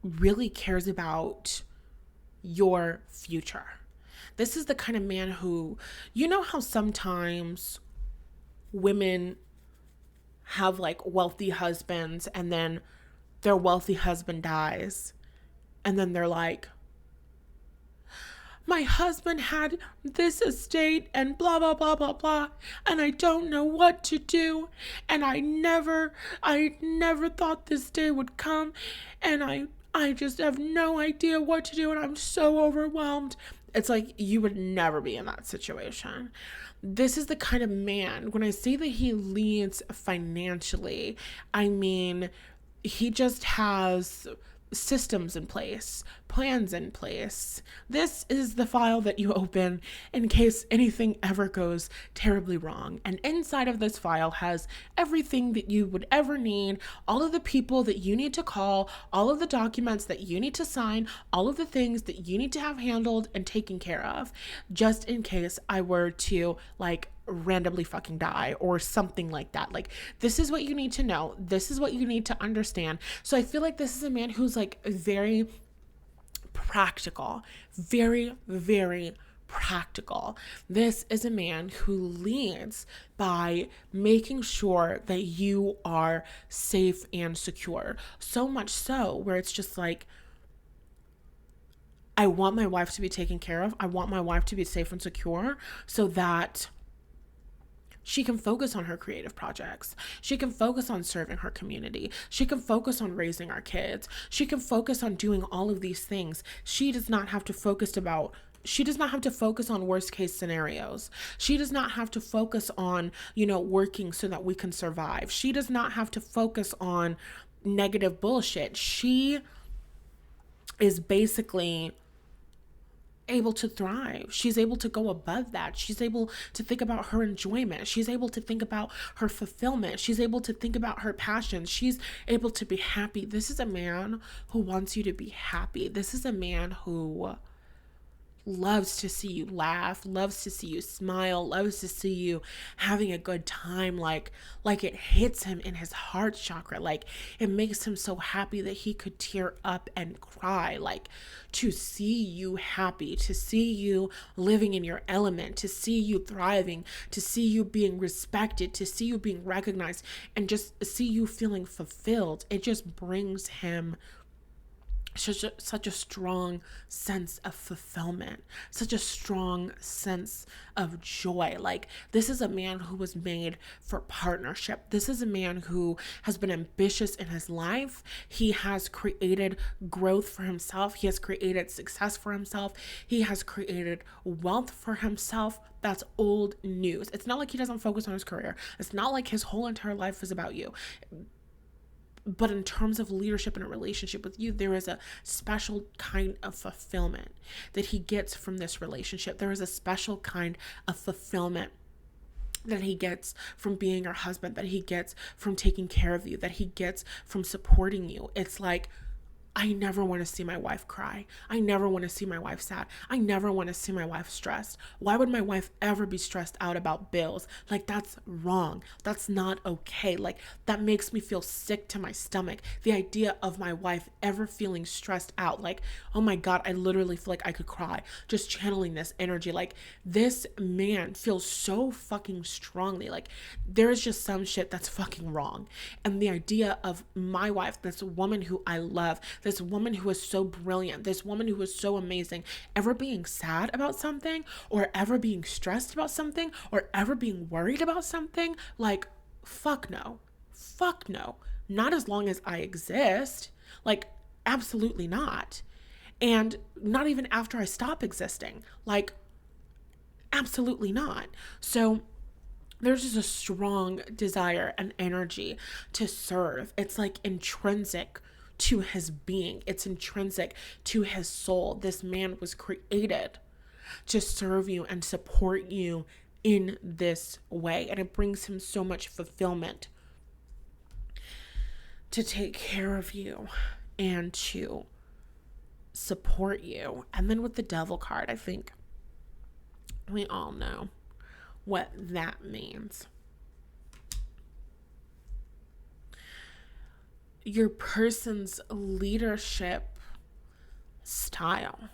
really cares about your future. This is the kind of man who, you know how sometimes women have like wealthy husbands and then their wealthy husband dies and then they're like, my husband had this estate and blah, blah, blah, blah, blah, and I don't know what to do. And I never thought this day would come. And I just have no idea what to do. And I'm so overwhelmed. It's like, you would never be in that situation. This is the kind of man, when I say that he leads financially, I mean, he just has systems in place, plans in place. This is the file that you open in case anything ever goes terribly wrong. And inside of this file has everything that you would ever need, all of the people that you need to call, all of the documents that you need to sign, all of the things that you need to have handled and taken care of, just in case I were to randomly fucking die or something like that. Like, this is what you need to know. This is what you need to understand. So I feel like this is a man who's very practical, very, very practical. This is a man who leads by making sure that you are safe and secure. So much so where it's just I want my wife to be taken care of. I want my wife to be safe and secure so that she can focus on her creative projects. She can focus on serving her community. She can focus on raising our kids. She can focus on doing all of these things. She does not have to focus on worst case scenarios. She does not have to focus on, working so that we can survive. She does not have to focus on negative bullshit. She is basically able to thrive. She's able to go above that. She's able to think about her enjoyment. She's able to think about her fulfillment. She's able to think about her passions. She's able to be happy. This is a man who wants you to be happy. This is a man who loves to see you laugh, loves to see you smile, loves to see you having a good time. Like it hits him in his heart chakra. It makes him so happy that he could tear up and cry. To see you happy, to see you living in your element, to see you thriving, to see you being respected, to see you being recognized, and just see you feeling fulfilled. It just brings him such a strong sense of fulfillment, such a strong sense of joy. This is a man who was made for partnership. This is a man who has been ambitious in his life. He has created growth for himself. He has created success for himself. He has created wealth for himself. That's old news. It's not like he doesn't focus on his career. It's not like his whole entire life is about you. But in terms of leadership in a relationship with you, there is a special kind of fulfillment that he gets from this relationship. There is a special kind of fulfillment that he gets from being your husband, that he gets from taking care of you, that he gets from supporting you. It's I never want to see my wife cry. I never want to see my wife sad. I never want to see my wife stressed. Why would my wife ever be stressed out about bills? That's wrong. That's not okay. That makes me feel sick to my stomach. The idea of my wife ever feeling stressed out. Oh my God, I literally feel like I could cry just channeling this energy. This man feels so fucking strongly. There's just some shit that's fucking wrong. And the idea of my wife, this woman who I love, this woman who is so brilliant, this woman who is so amazing, ever being sad about something, or ever being stressed about something, or ever being worried about something, fuck no. Fuck no. Not as long as I exist. Absolutely not. And not even after I stop existing. Absolutely not. So there's just a strong desire and energy to serve. It's intrinsic to his being. It's intrinsic to his soul. This man was created to serve you and support you in this way. And it brings him so much fulfillment to take care of you and to support you. And then with the Devil card, I think we all know what that means. Your person's leadership style.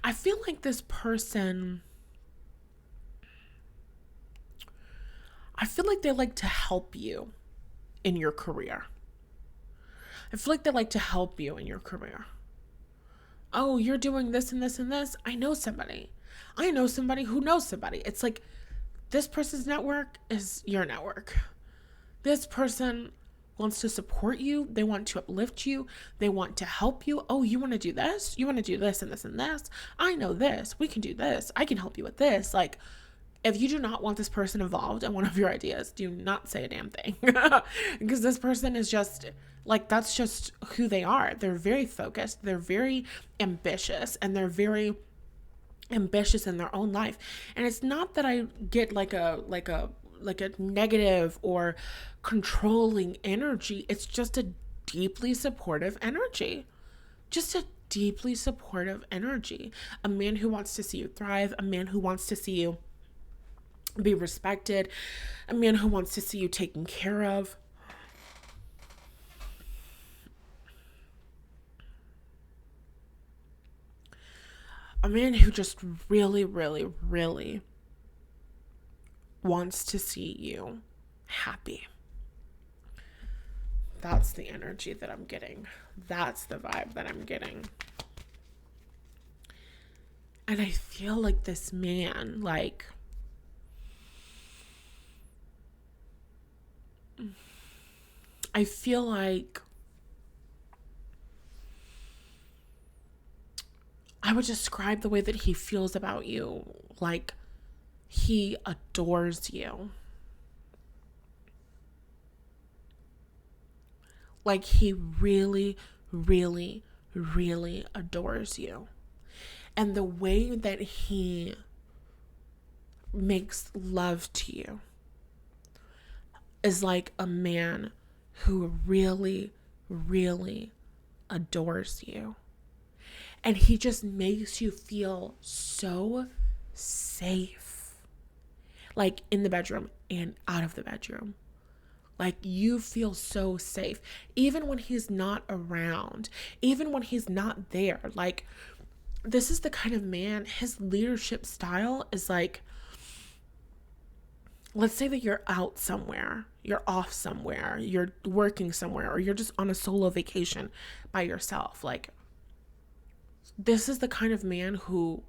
I feel like this person, they like to help you in your career. I feel like they like to help you in your career. Oh, you're doing this and this and this. I know somebody who knows somebody. It's this person's network is your network. This person wants to support you. They want to uplift you. They want to help you. Oh, you want to do this? You want to do this and this and this? I know this. We can do this. I can help you with this. If you do not want this person involved in one of your ideas, do not say a damn thing. Because this person is just like, that's just who they are. They're very focused. They're very ambitious, and they're very ambitious in their own life. And it's not that I get like a negative or controlling energy. It's just a deeply supportive energy. Just a deeply supportive energy. A man who wants to see you thrive, a man who wants to see you be respected, a man who wants to see you taken care of. A man who just really, really, really wants to see you happy. That's the energy that I'm getting. That's the vibe that I'm getting. And I feel like this man, like, I feel like I would describe the way that he feels about you like he adores you. Like he really, really, really adores you. And the way that he makes love to you is like a man who really, really adores you. And he just makes you feel so safe. Like in the bedroom and out of the bedroom. Like you feel so safe. Even when he's not around. Even when he's not there. Like this is the kind of man, his leadership style is like, let's say that you're out somewhere, you're off somewhere, you're working somewhere, or you're just on a solo vacation by yourself. Like, this is the kind of man who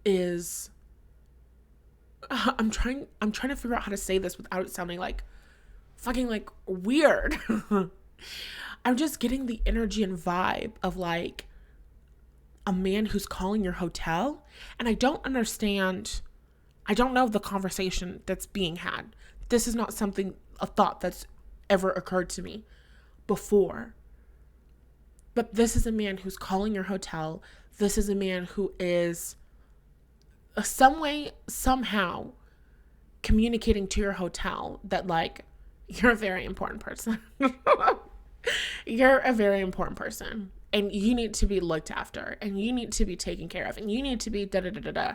is, I'm trying to figure out how to say this without it sounding like fucking like weird. I'm just getting the energy and vibe of like a man who's calling your hotel, and I don't know the conversation that's being had. This is not a thought that's ever occurred to me before. But this is a man who's calling your hotel. This is a man who is some way, somehow communicating to your hotel that like, you're a very important person. You're a very important person. And you need to be looked after. And you need to be taken care of. And you need to be da-da-da-da-da.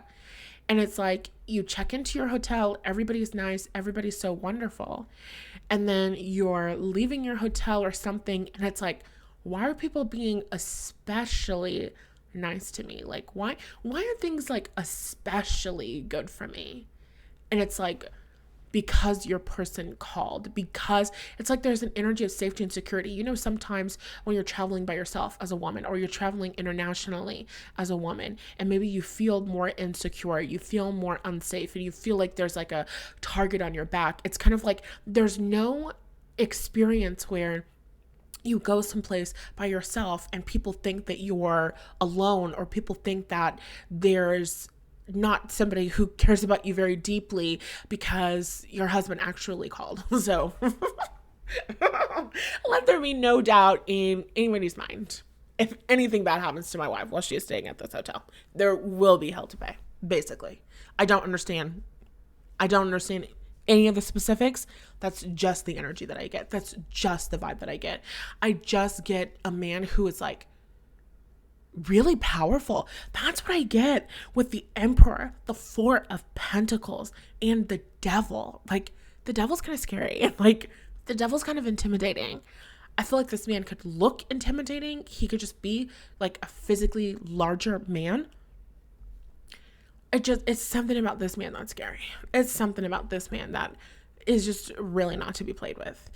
And it's like, you check into your hotel, everybody's nice, everybody's so wonderful. And then you're leaving your hotel or something, and it's like, why are people being especially nice to me? Like, why are things like especially good for me? And it's like, because your person called, because it's like there's an energy of safety and security. You know, sometimes when you're traveling by yourself as a woman, or you're traveling internationally as a woman, and maybe you feel more insecure, you feel more unsafe, and you feel like there's like a target on your back. It's kind of like there's no experience where you go someplace by yourself and people think that you're alone, or people think that there's not somebody who cares about you very deeply because your husband actually called. So let there be no doubt in anybody's mind. If anything bad happens to my wife while she is staying at this hotel, there will be hell to pay, basically. I don't understand any of the specifics. That's just the energy that I get. That's just the vibe that I get. I just get a man who is like really powerful. That's what I get with the Emperor, the Four of Pentacles, and the Devil. Like, the Devil's kind of scary. Like, the Devil's kind of intimidating. I feel like this man could look intimidating. He could just be like a physically larger man. It's something about this man that's scary. It's something about this man that is just really not to be played with.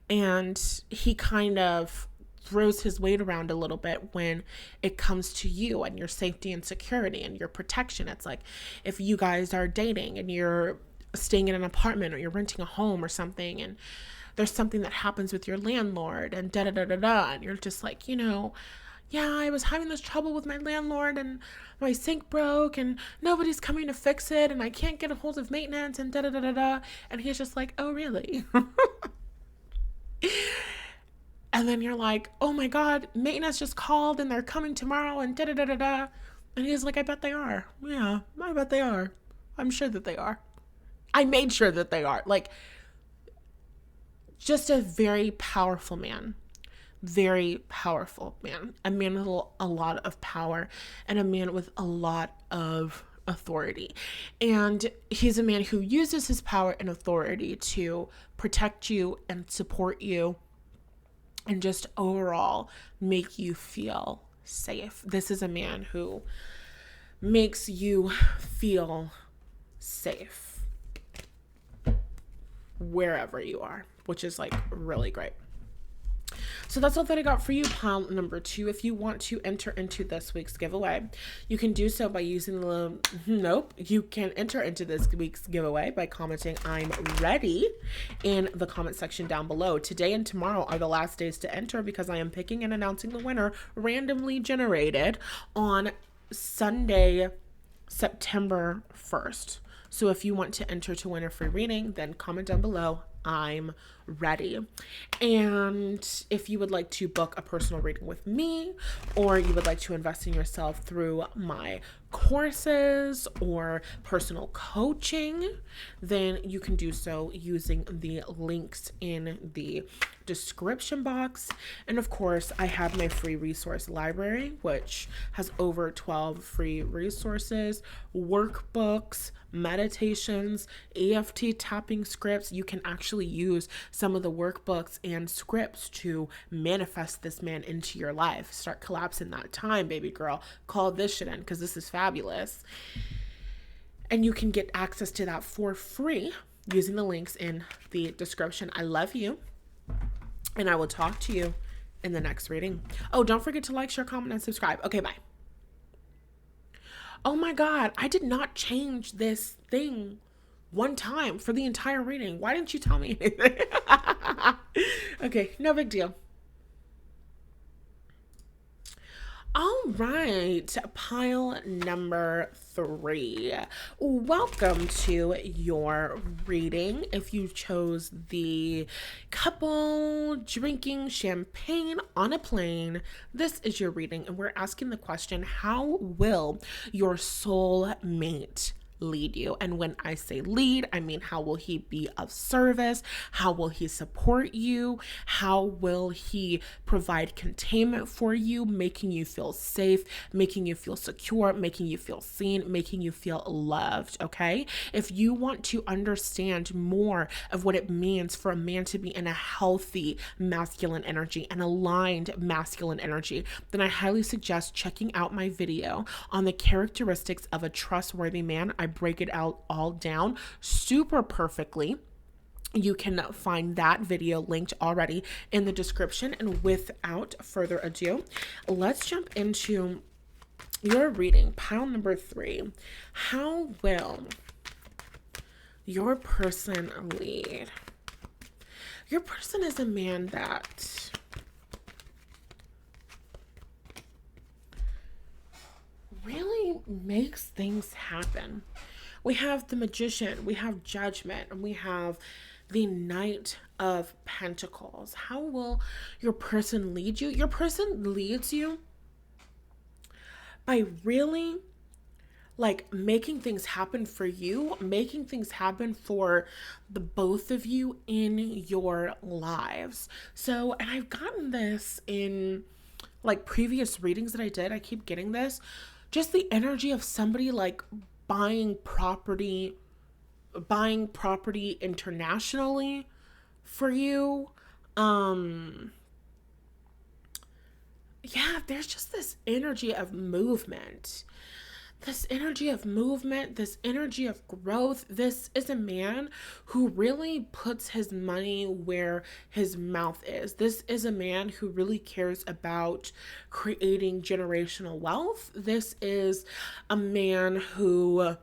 And he kind of throws his weight around a little bit when it comes to you and your safety and security and your protection. It's like, if you guys are dating and you're staying in an apartment, or you're renting a home or something, and there's something that happens with your landlord and da-da-da-da-da, and you're just like, you know, yeah, I was having this trouble with my landlord and my sink broke and nobody's coming to fix it and I can't get a hold of maintenance and da da da da da. And he's just like, oh, really? And then you're like, oh my God, maintenance just called and they're coming tomorrow and da da da da da. And he's like, I bet they are. Yeah, I bet they are. I'm sure that they are. I made sure that they are. Like, just a very powerful man. Very powerful man. A man with a lot of power and a man with a lot of authority. And he's a man who uses his power and authority to protect you and support you and just overall make you feel safe. This is a man who makes you feel safe wherever you are, which is like really great. So that's all that I got for you, pile number 2. If you want to enter into this week's giveaway, you can do so by using you can enter into this week's giveaway by commenting I'm ready in the comment section down below. Today and tomorrow are the last days to enter because I am picking and announcing the winner randomly generated on Sunday, September 1st. So if you want to enter to win a free reading, then comment down below I'm ready. And if you would like to book a personal reading with me, or you would like to invest in yourself through my courses or personal coaching, then you can do so using the links in the description box. And of course, I have my free resource library, which has over 12 free resources, workbooks, meditations, EFT tapping scripts. You can actually use some of the workbooks and scripts to manifest this man into your life. Start collapsing that time, baby girl. Call this shit in because this is fabulous. And you can get access to that for free using the links in the description. I love you. And I will talk to you in the next reading. Oh, don't forget to like, share, comment, and subscribe. Okay, bye. Oh my God, I did not change this thing one time for the entire reading. Why didn't you tell me anything? Okay, no big deal. All right, pile number 3. Welcome to your reading. If you chose the couple drinking champagne on a plane, this is your reading. And we're asking the question, how will your soulmate lead you? And when I say lead, I mean, how will he be of service? How will he support you? How will he provide containment for you, making you feel safe, making you feel secure, making you feel seen, making you feel loved? Okay. If you want to understand more of what it means for a man to be in a healthy masculine energy, an aligned masculine energy, then I highly suggest checking out my video on the characteristics of a trustworthy man. I break it out all down super perfectly. You can find that video linked already in the description. And without further ado, let's jump into your reading, pile number 3. How will your person lead? Your person is a man that really makes things happen. We have the Magician, we have Judgment, and we have the Knight of Pentacles. How will your person lead you? Your person leads you by really like making things happen for you, making things happen for the both of you in your lives. So, and I've gotten this in like previous readings that I did. I keep getting this. Just the energy of somebody like buying property internationally for you. Yeah, there's just this energy of movement. This energy of growth. This is a man who really puts his money where his mouth is. This is a man who really cares about creating generational wealth. This is a man who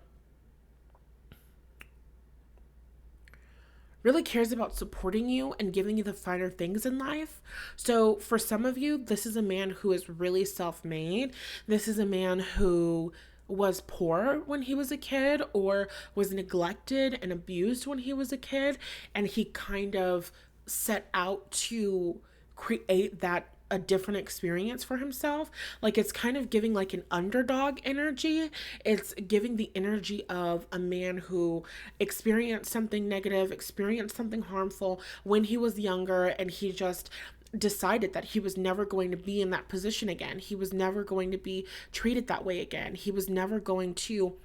really cares about supporting you and giving you the finer things in life. So for some of you, this is a man who is really self-made. This is a man who was poor when he was a kid or was neglected and abused when he was a kid, and he kind of set out to create that a different experience for himself. Like, it's kind of giving like an underdog energy. It's giving the energy of a man who experienced something negative, experienced something harmful when he was younger, and he just decided that he was never going to be in that position again. He was never going to be treated that way again. He was never going to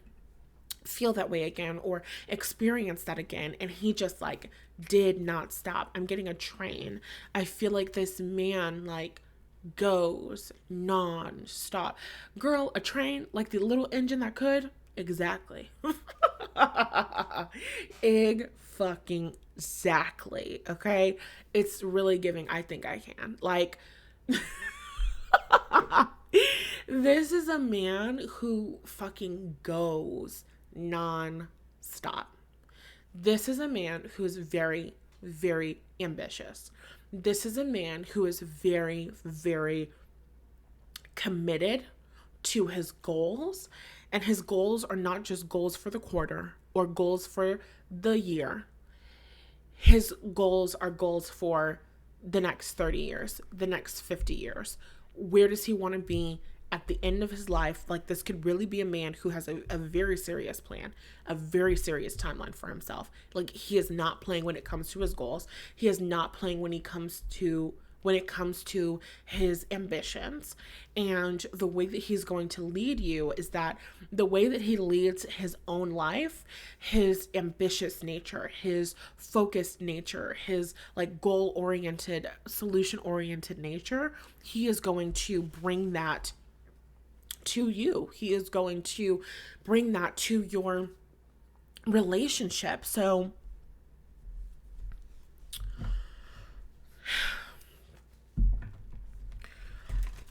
feel that way again or experience that again, and he just like did not stop. I'm getting a train. I feel like this man like goes non-stop. Girl, a train, like the little engine that could. Exactly. Egg fucking exactly. Okay, it's really giving I think I can, like. This is a man who fucking goes non-stop. This is a man who is very, very ambitious. This is a man who is very, very committed to his goals. And his goals are not just goals for the quarter or goals for the year. His goals are goals for the next 30 years, the next 50 years. Where does he want to be at the end of his life? Like, this could really be a man who has a very serious plan, a very serious timeline for himself. Like, he is not playing when it comes to his goals. He is not playing when it comes to his ambitions. And the way that he's going to lead you is that the way that he leads his own life, his ambitious nature, his focused nature, his like goal-oriented, solution-oriented nature, he is going to bring that to you. He is going to bring that to your relationship. So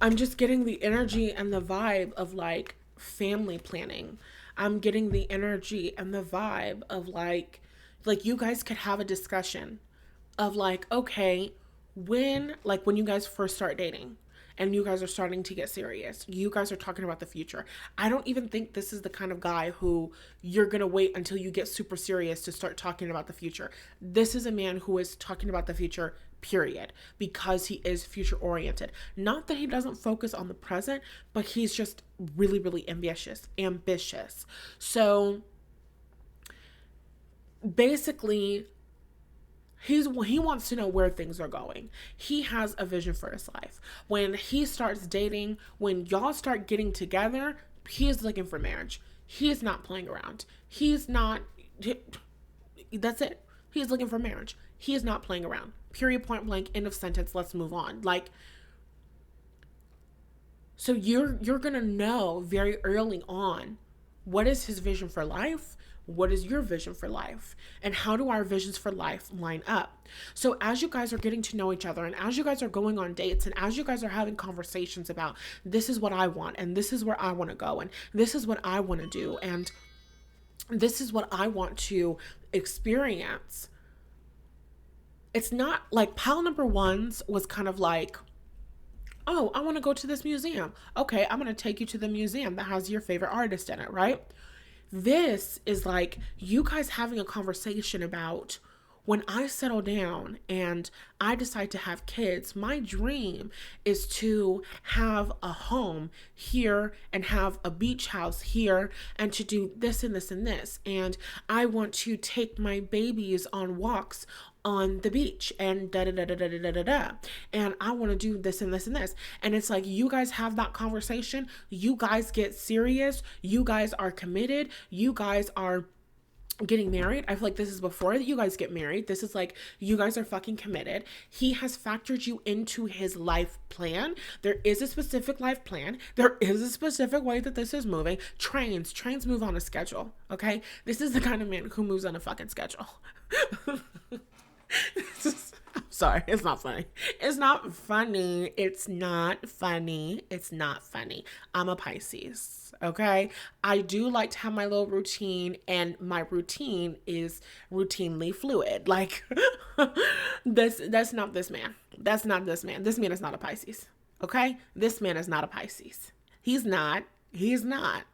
I'm just getting the energy and the vibe of like family planning. I'm getting the energy and the vibe of like you guys could have a discussion of like, okay, when you guys first start dating and you guys are starting to get serious, you guys are talking about the future. I don't even think this is the kind of guy who you're going to wait until you get super serious to start talking about the future. This is a man who is talking about the future, period, because he is future oriented. Not that he doesn't focus on the present, but he's just really, really ambitious. So basically, he wants to know where things are going. He has a vision for his life. When he starts dating, when y'all start getting together, he is looking for marriage. He is not playing around. That's it. He is looking for marriage. He is not playing around. Period, point blank, end of sentence, let's move on. Like, so you're going to know very early on, what is his vision for life? What is your vision for life? And how do our visions for life line up? So as you guys are getting to know each other, and as you guys are going on dates, and as you guys are having conversations about, this is what I want, and this is where I want to go, and this is what I want to do, and this is what I want to experience. It's not like pile number ones was kind of like, oh, I want to go to this museum. Okay, I'm going to take you to the museum that has your favorite artist in it, right? This is like you guys having a conversation about, when I settle down and I decide to have kids, my dream is to have a home here and have a beach house here and to do this and this and this. And I want to take my babies on walks on the beach and da da da da da da da da. And I want to do this and this and this. And it's like you guys have that conversation. You guys get serious. You guys are committed. You guys are getting married. I feel like this is before that you guys get married. This is like you guys are fucking committed. He has factored you into his life plan. There is a specific life plan. There is a specific way that this is moving. Trains move on a schedule. Okay, this is the kind of man who moves on a fucking schedule. I'm sorry, it's not funny. It's not funny. It's not funny. It's not funny. I'm a Pisces. Okay. I do like to have my little routine, and my routine is routinely fluid. Like, that's not this man. That's not this man. This man is not a Pisces. Okay. This man is not a Pisces. He's not. He's not.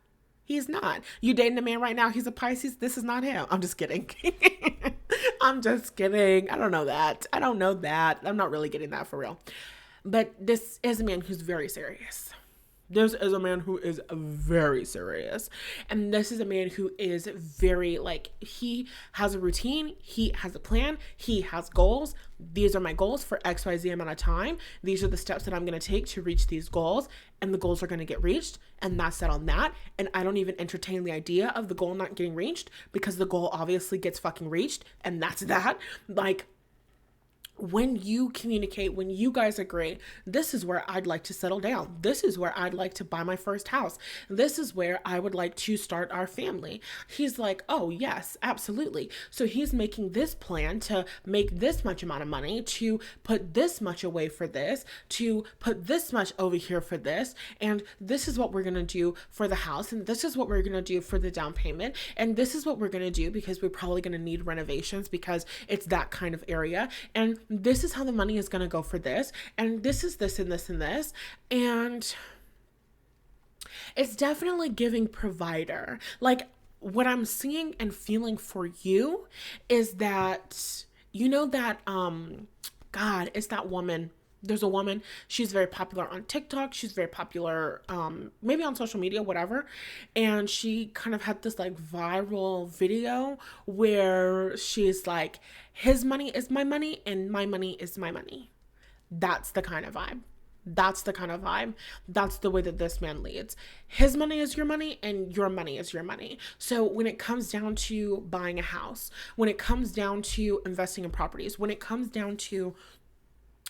He's not. You dating a man right now, he's a Pisces. This is not him. I'm just kidding. I'm just kidding. I don't know that. I don't know that. I'm not really getting that for real. But this is a man who's very serious. This is a man who is very serious. And this is a man who is very, like, he has a routine. He has a plan. He has goals. These are my goals for XYZ amount of time. These are the steps that I'm going to take to reach these goals. And the goals are going to get reached. And that's set on that. And I don't even entertain the idea of the goal not getting reached, because the goal obviously gets fucking reached. And that's that. Like, when you communicate, when you guys agree, this is where I'd like to settle down. This is where I'd like to buy my first house. This is where I would like to start our family. He's like, oh yes, absolutely. So he's making this plan to make this much amount of money, to put this much away for this, to put this much over here for this. And this is what we're going to do for the house. And this is what we're going to do for the down payment. And this is what we're going to do because we're probably going to need renovations because it's that kind of area. And this is how the money is going to go for this. And this is this and this and this. And it's definitely giving provider. Like, what I'm seeing and feeling for you is that, you know, that, God, it's that woman. There's a woman, she's very popular on TikTok. She's very popular, maybe on social media, whatever. And she kind of had this like viral video where she's like, his money is my money and my money is my money. That's the kind of vibe. That's the kind of vibe. That's the way that this man leads. His money is your money and your money is your money. So when it comes down to buying a house, when it comes down to investing in properties, when it comes down to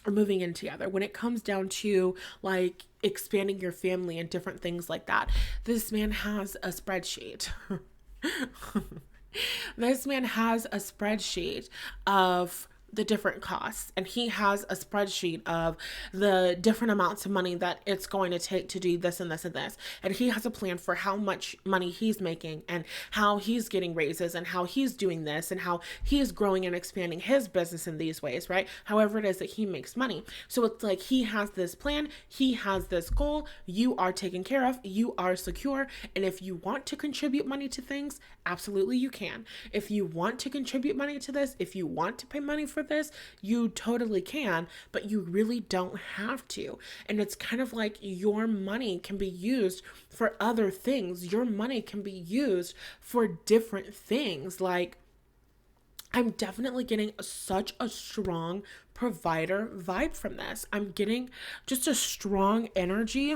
moving in together, when it comes down to like expanding your family and different things like that, this man has a spreadsheet. This man has a spreadsheet of the different costs, and he has a spreadsheet of the different amounts of money that it's going to take to do this and this and this. And he has a plan for how much money he's making and how he's getting raises and how he's doing this and how he's growing and expanding his business in these ways, right? However it is that he makes money. So it's like he has this plan, he has this goal, you are taken care of, you are secure. And if you want to contribute money to things, absolutely you can. If you want to contribute money to this, if you want to pay money for this, you totally can, but you really don't have to. And it's kind of like your money can be used for other things. Your money can be used for different things. Like, I'm definitely getting such a strong provider vibe from this. I'm getting just a strong energy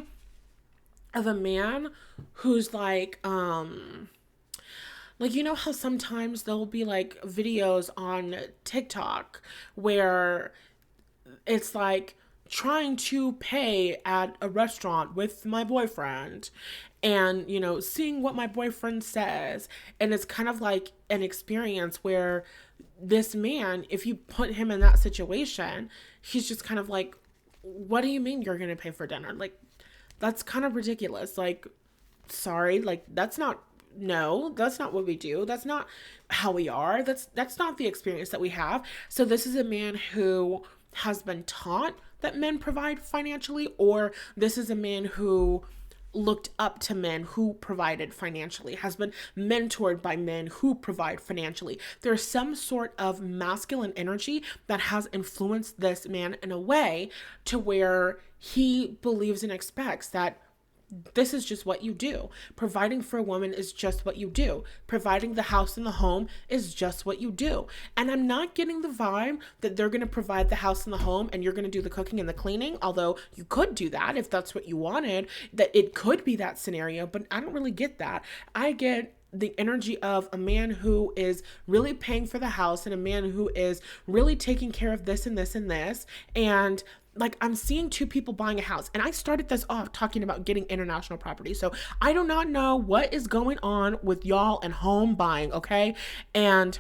of a man who's like, you know how sometimes there'll be like videos on TikTok where it's like trying to pay at a restaurant with my boyfriend and, you know, seeing what my boyfriend says. And it's kind of like an experience where this man, if you put him in that situation, he's just kind of like, what do you mean you're going to pay for dinner? Like, that's kind of ridiculous. Like, sorry, like that's not what we do. That's not how we are. That's not the experience that we have. So this is a man who has been taught that men provide financially, or this is a man who looked up to men who provided financially, has been mentored by men who provide financially. There's some sort of masculine energy that has influenced this man in a way to where he believes and expects that this is just what you do. Providing for a woman is just what you do. Providing the house and the home is just what you do. And I'm not getting the vibe that they're going to provide the house and the home and you're going to do the cooking and the cleaning, although you could do that if that's what you wanted, that it could be that scenario, but I don't really get that. I get the energy of a man who is really paying for the house and a man who is really taking care of this and this and this. And like, I'm seeing two people buying a house, and I started this off talking about getting international property. So I do not know what is going on with y'all and home buying. Okay. And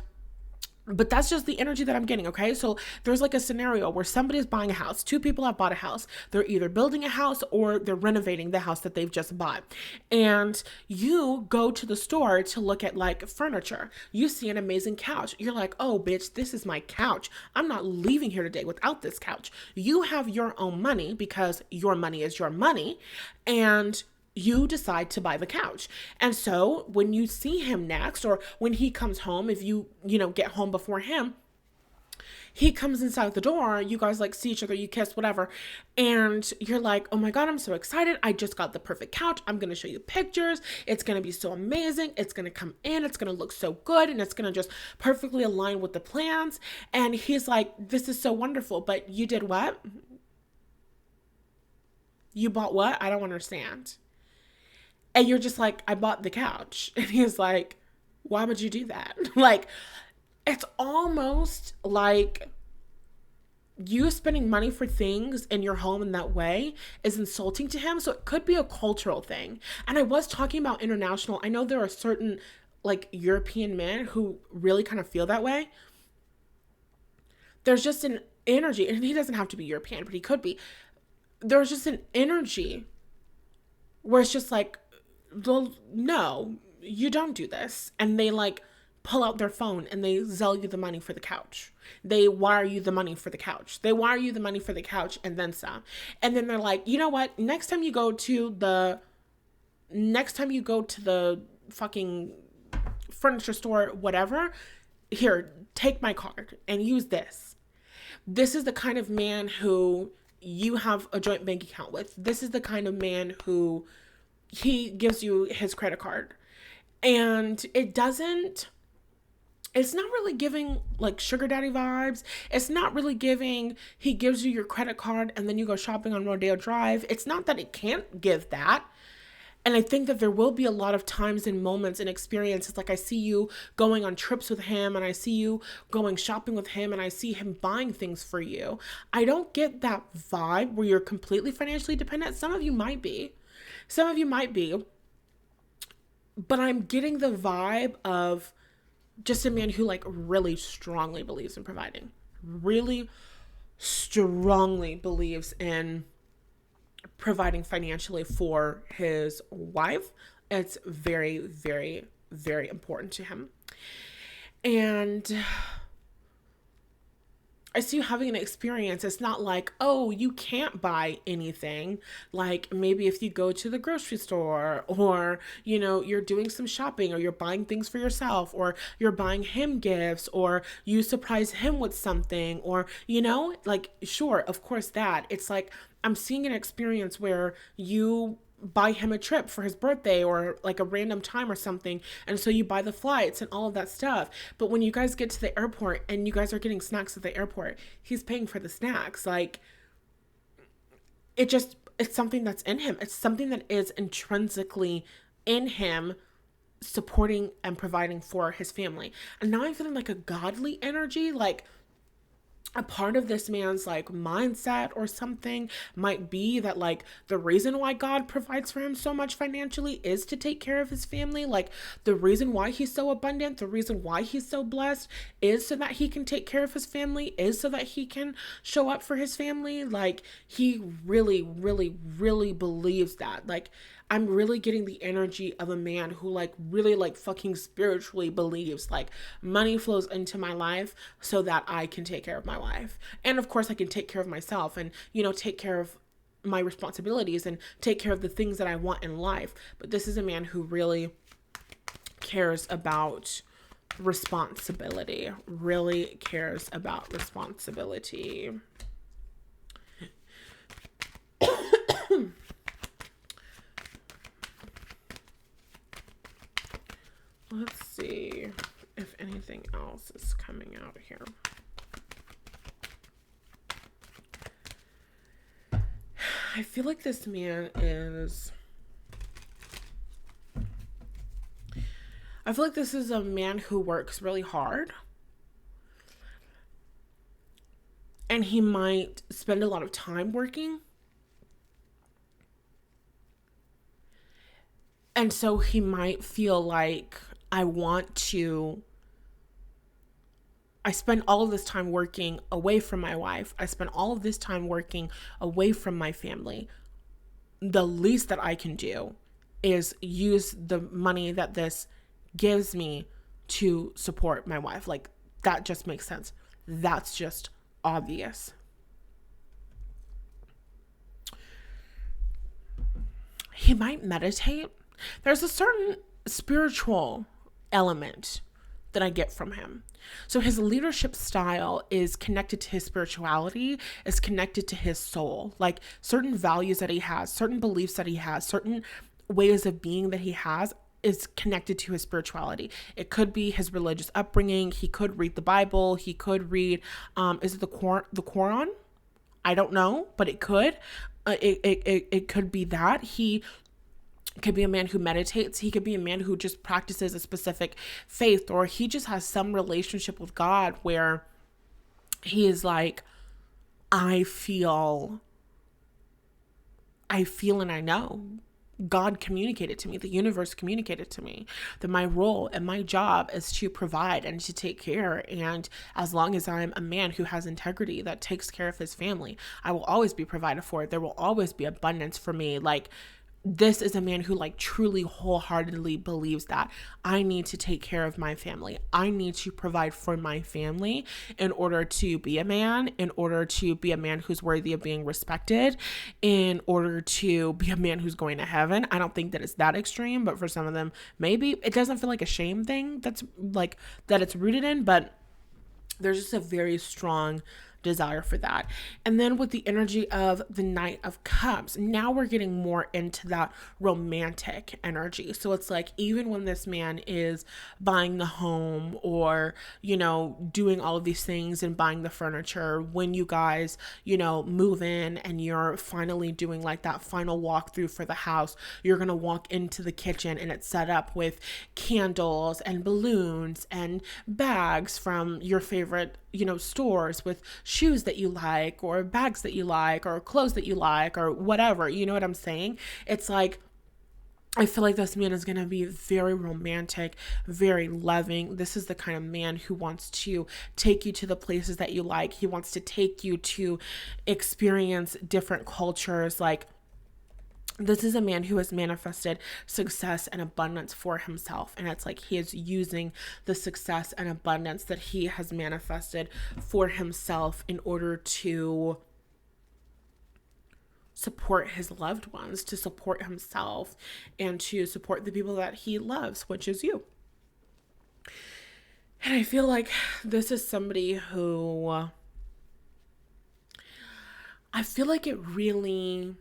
But that's just the energy that I'm getting, okay? So there's like a scenario where somebody's buying a house. Two people have bought a house. They're either building a house or they're renovating the house that they've just bought. And you go to the store to look at like furniture. You see an amazing couch. You're like, oh, bitch, this is my couch. I'm not leaving here today without this couch. You have your own money because your money is your money. And you decide to buy the couch. And so when you see him next, or when he comes home, if you get home before him, he comes inside the door, you guys like see each other, you kiss, whatever. And you're like, oh my God, I'm so excited. I just got the perfect couch. I'm going to show you pictures. It's going to be so amazing. It's going to come in. It's going to look so good. And it's going to just perfectly align with the plans. And he's like, this is so wonderful. But you did what? You bought what? I don't understand. And you're just like, I bought the couch. And he's like, why would you do that? Like, it's almost like you spending money for things in your home in that way is insulting to him. So it could be a cultural thing. And I was talking about international. I know there are certain like European men who really kind of feel that way. There's just an energy, and he doesn't have to be European, but he could be. There's just an energy where it's just like, well, no, you don't do this. And they like pull out their phone and they Zelle you the money for the couch. They wire you the money for the couch. They wire you the money for the couch and then some. And then they're like, you know what? Next time you go to the fucking furniture store, whatever, here, take my card and use this. This is the kind of man who you have a joint bank account with. This is the kind of man who he gives you his credit card. And it's not really giving like sugar daddy vibes. It's not really giving, he gives you your credit card and then you go shopping on Rodeo Drive. It's not that it can't give that. And I think that there will be a lot of times and moments and experiences. Like I see you going on trips with him, and I see you going shopping with him, and I see him buying things for you. I don't get that vibe where you're completely financially dependent. Some of you might be. But I'm getting the vibe of just a man who like really strongly believes in providing. Really strongly believes in providing financially for his wife. It's very, very, very important to him. And I see you having an experience. It's not like, oh, you can't buy anything. Like maybe if you go to the grocery store, or, you're doing some shopping, or you're buying things for yourself, or you're buying him gifts, or you surprise him with something, or, like, sure, of course that. It's like, I'm seeing an experience where you buy him a trip for his birthday or like a random time or something, and so you buy the flights and all of that stuff. But when you guys get to the airport and you guys are getting snacks at the airport, he's paying for the snacks. Like, it's something that's in him. It's something that is intrinsically in him, supporting and providing for his family. And now I'm feeling like a godly energy, like a part of this man's like mindset or something might be that like the reason why God provides for him so much financially is to take care of his family. Like the reason why he's so abundant, the reason why he's so blessed is so that he can take care of his family, is so that he can show up for his family. Like he really, really, really believes that. Like I'm really getting the energy of a man who like really like fucking spiritually believes like money flows into my life so that I can take care of my life. And of course I can take care of myself and, take care of my responsibilities and take care of the things that I want in life. But this is a man who really cares about responsibility, really cares about responsibility. Let's see if anything else is coming out here. I feel like this man is... I feel like this is a man who works really hard. And he might spend a lot of time working. And so he might feel like, I want to I spend all of this time working away from my wife. I spend all of this time working away from my family. The least that I can do is use the money that this gives me to support my wife. Like, that just makes sense. That's just obvious. He might meditate. There's a certain spiritual element that I get from him. So his leadership style is connected to his spirituality, is connected to his soul. Like, certain values that he has, certain beliefs that he has, certain ways of being that he has is connected to his spirituality. It could be his religious upbringing. He could read the Bible. He could read, is it the Quran? I don't know, but it could. It could be that. He could be a man who meditates. He could be a man who just practices a specific faith, or he just has some relationship with God where he is like, I feel and I know. God communicated to me, the universe communicated to me that my role and my job is to provide and to take care. And as long as I'm a man who has integrity, that takes care of his family, I will always be provided for. There will always be abundance for me. Like, this is a man who like truly wholeheartedly believes that I need to take care of my family. I need to provide for my family in order to be a man, in order to be a man who's worthy of being respected, in order to be a man who's going to heaven. I don't think that it's that extreme, but for some of them, maybe. It doesn't feel like a shame thing that's like that it's rooted in, but there's just a very strong desire for that. And then with the energy of the Knight of Cups, now we're getting more into that romantic energy. So it's like, even when this man is buying the home or, you know, doing all of these things and buying the furniture, when you guys, you know, move in and you're finally doing like that final walkthrough for the house, you're going to walk into the kitchen and it's set up with candles and balloons and bags from your favorite, you know, stores with shoes that you like or bags that you like or clothes that you like or whatever. You know what I'm saying? It's like, I feel like this man is going to be very romantic, very loving. This is the kind of man who wants to take you to the places that you like. He wants to take you to experience different cultures. Like, this is a man who has manifested success and abundance for himself. And it's like he is using the success and abundance that he has manifested for himself in order to support his loved ones, to support himself, and to support the people that he loves, which is you. And I feel like this is somebody who, I feel like it really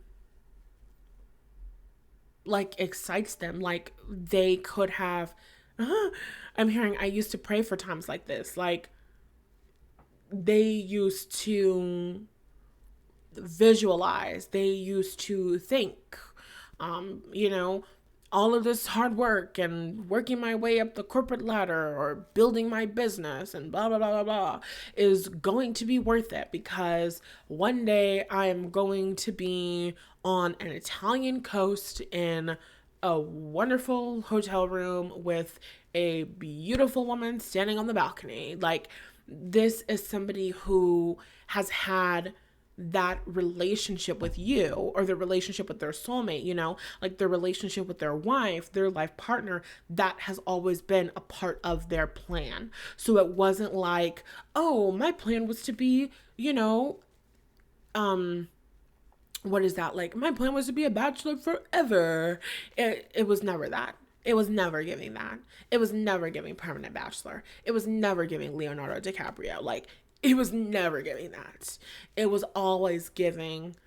like excites them. Like, they could have, I'm hearing, I used to pray for times like this. Like, they used to visualize, they used to think, you know, all of this hard work and working my way up the corporate ladder or building my business and blah, blah, blah, blah, blah is going to be worth it, because one day I am going to be on an Italian coast in a wonderful hotel room with a beautiful woman standing on the balcony. Like, this is somebody who has had that relationship with you, or the relationship with their soulmate, you know, like their relationship with their wife, their life partner, that has always been a part of their plan. So it wasn't like, oh, my plan was to be, you know, what is that? Like, my plan was to be a bachelor forever. It was never that. It was never giving that. It was never giving permanent bachelor. It was never giving Leonardo DiCaprio. Like, it was never giving that. It was always giving,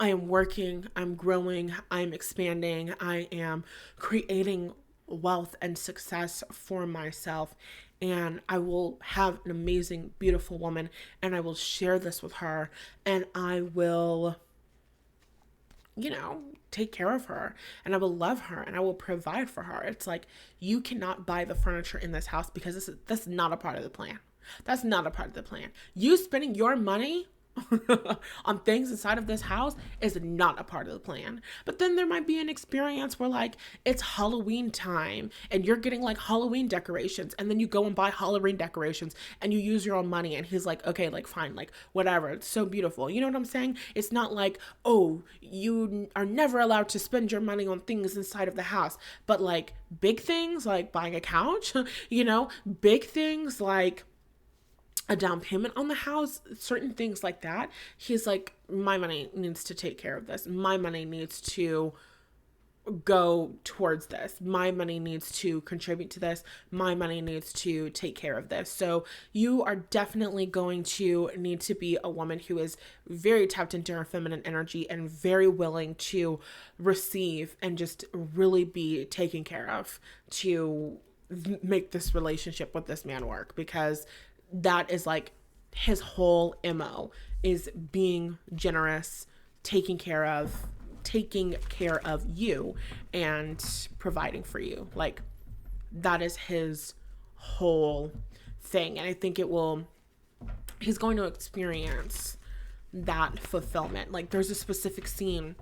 I am working, I'm growing, I'm expanding, I am creating wealth and success for myself. And I will have an amazing, beautiful woman, and I will share this with her, and I will, you know, take care of her, and I will love her, and I will provide for her. It's like, you cannot buy the furniture in this house because that's not a part of the plan. That's not a part of the plan. You spending your money on things inside of this house is not a part of the plan. But then there might be an experience where like it's Halloween time and you're getting like Halloween decorations, and then you go and buy Halloween decorations and you use your own money, and he's like, okay, like fine, like whatever, it's so beautiful. You know what I'm saying? It's not like, oh, you are never allowed to spend your money on things inside of the house. But like big things like buying a couch, big things like a down payment on the house, certain things like that. He's like, my money needs to take care of this. My money needs to go towards this. My money needs to contribute to this. My money needs to take care of this. So you are definitely going to need to be a woman who is very tapped into her feminine energy and very willing to receive and just really be taken care of to make this relationship with this man work, because that is like his whole MO is being generous, taking care of you and providing for you. Like that is his whole thing. And I think he's going to experience that fulfillment. Like there's a specific scene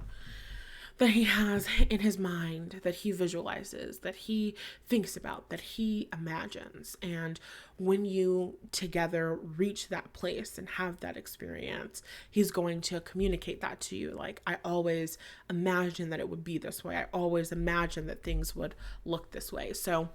that he has in his mind, that he visualizes, that he thinks about, that he imagines. And when you together reach that place and have that experience, he's going to communicate that to you. Like, I always imagined that it would be this way. I always imagined that things would look this way. So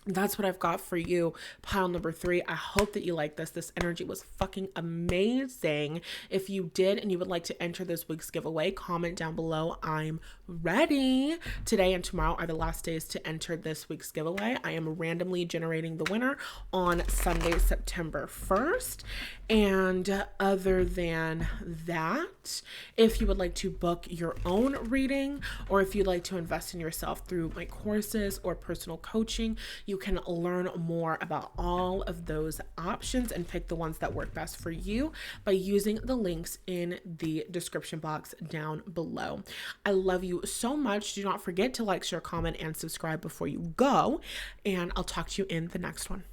that's what I've got for you, pile number 3. I hope that you like this. This energy was fucking amazing. If you did and you would like to enter this week's giveaway, comment down below. I'm ready. Today and tomorrow are the last days to enter this week's giveaway. I am randomly generating the winner on Sunday, September 1st. And other than that, if you would like to book your own reading, or if you'd like to invest in yourself through my courses or personal coaching, you can learn more about all of those options and pick the ones that work best for you by using the links in the description box down below. I love you so much. Do not forget to like, share, comment, and subscribe before you go. And I'll talk to you in the next one.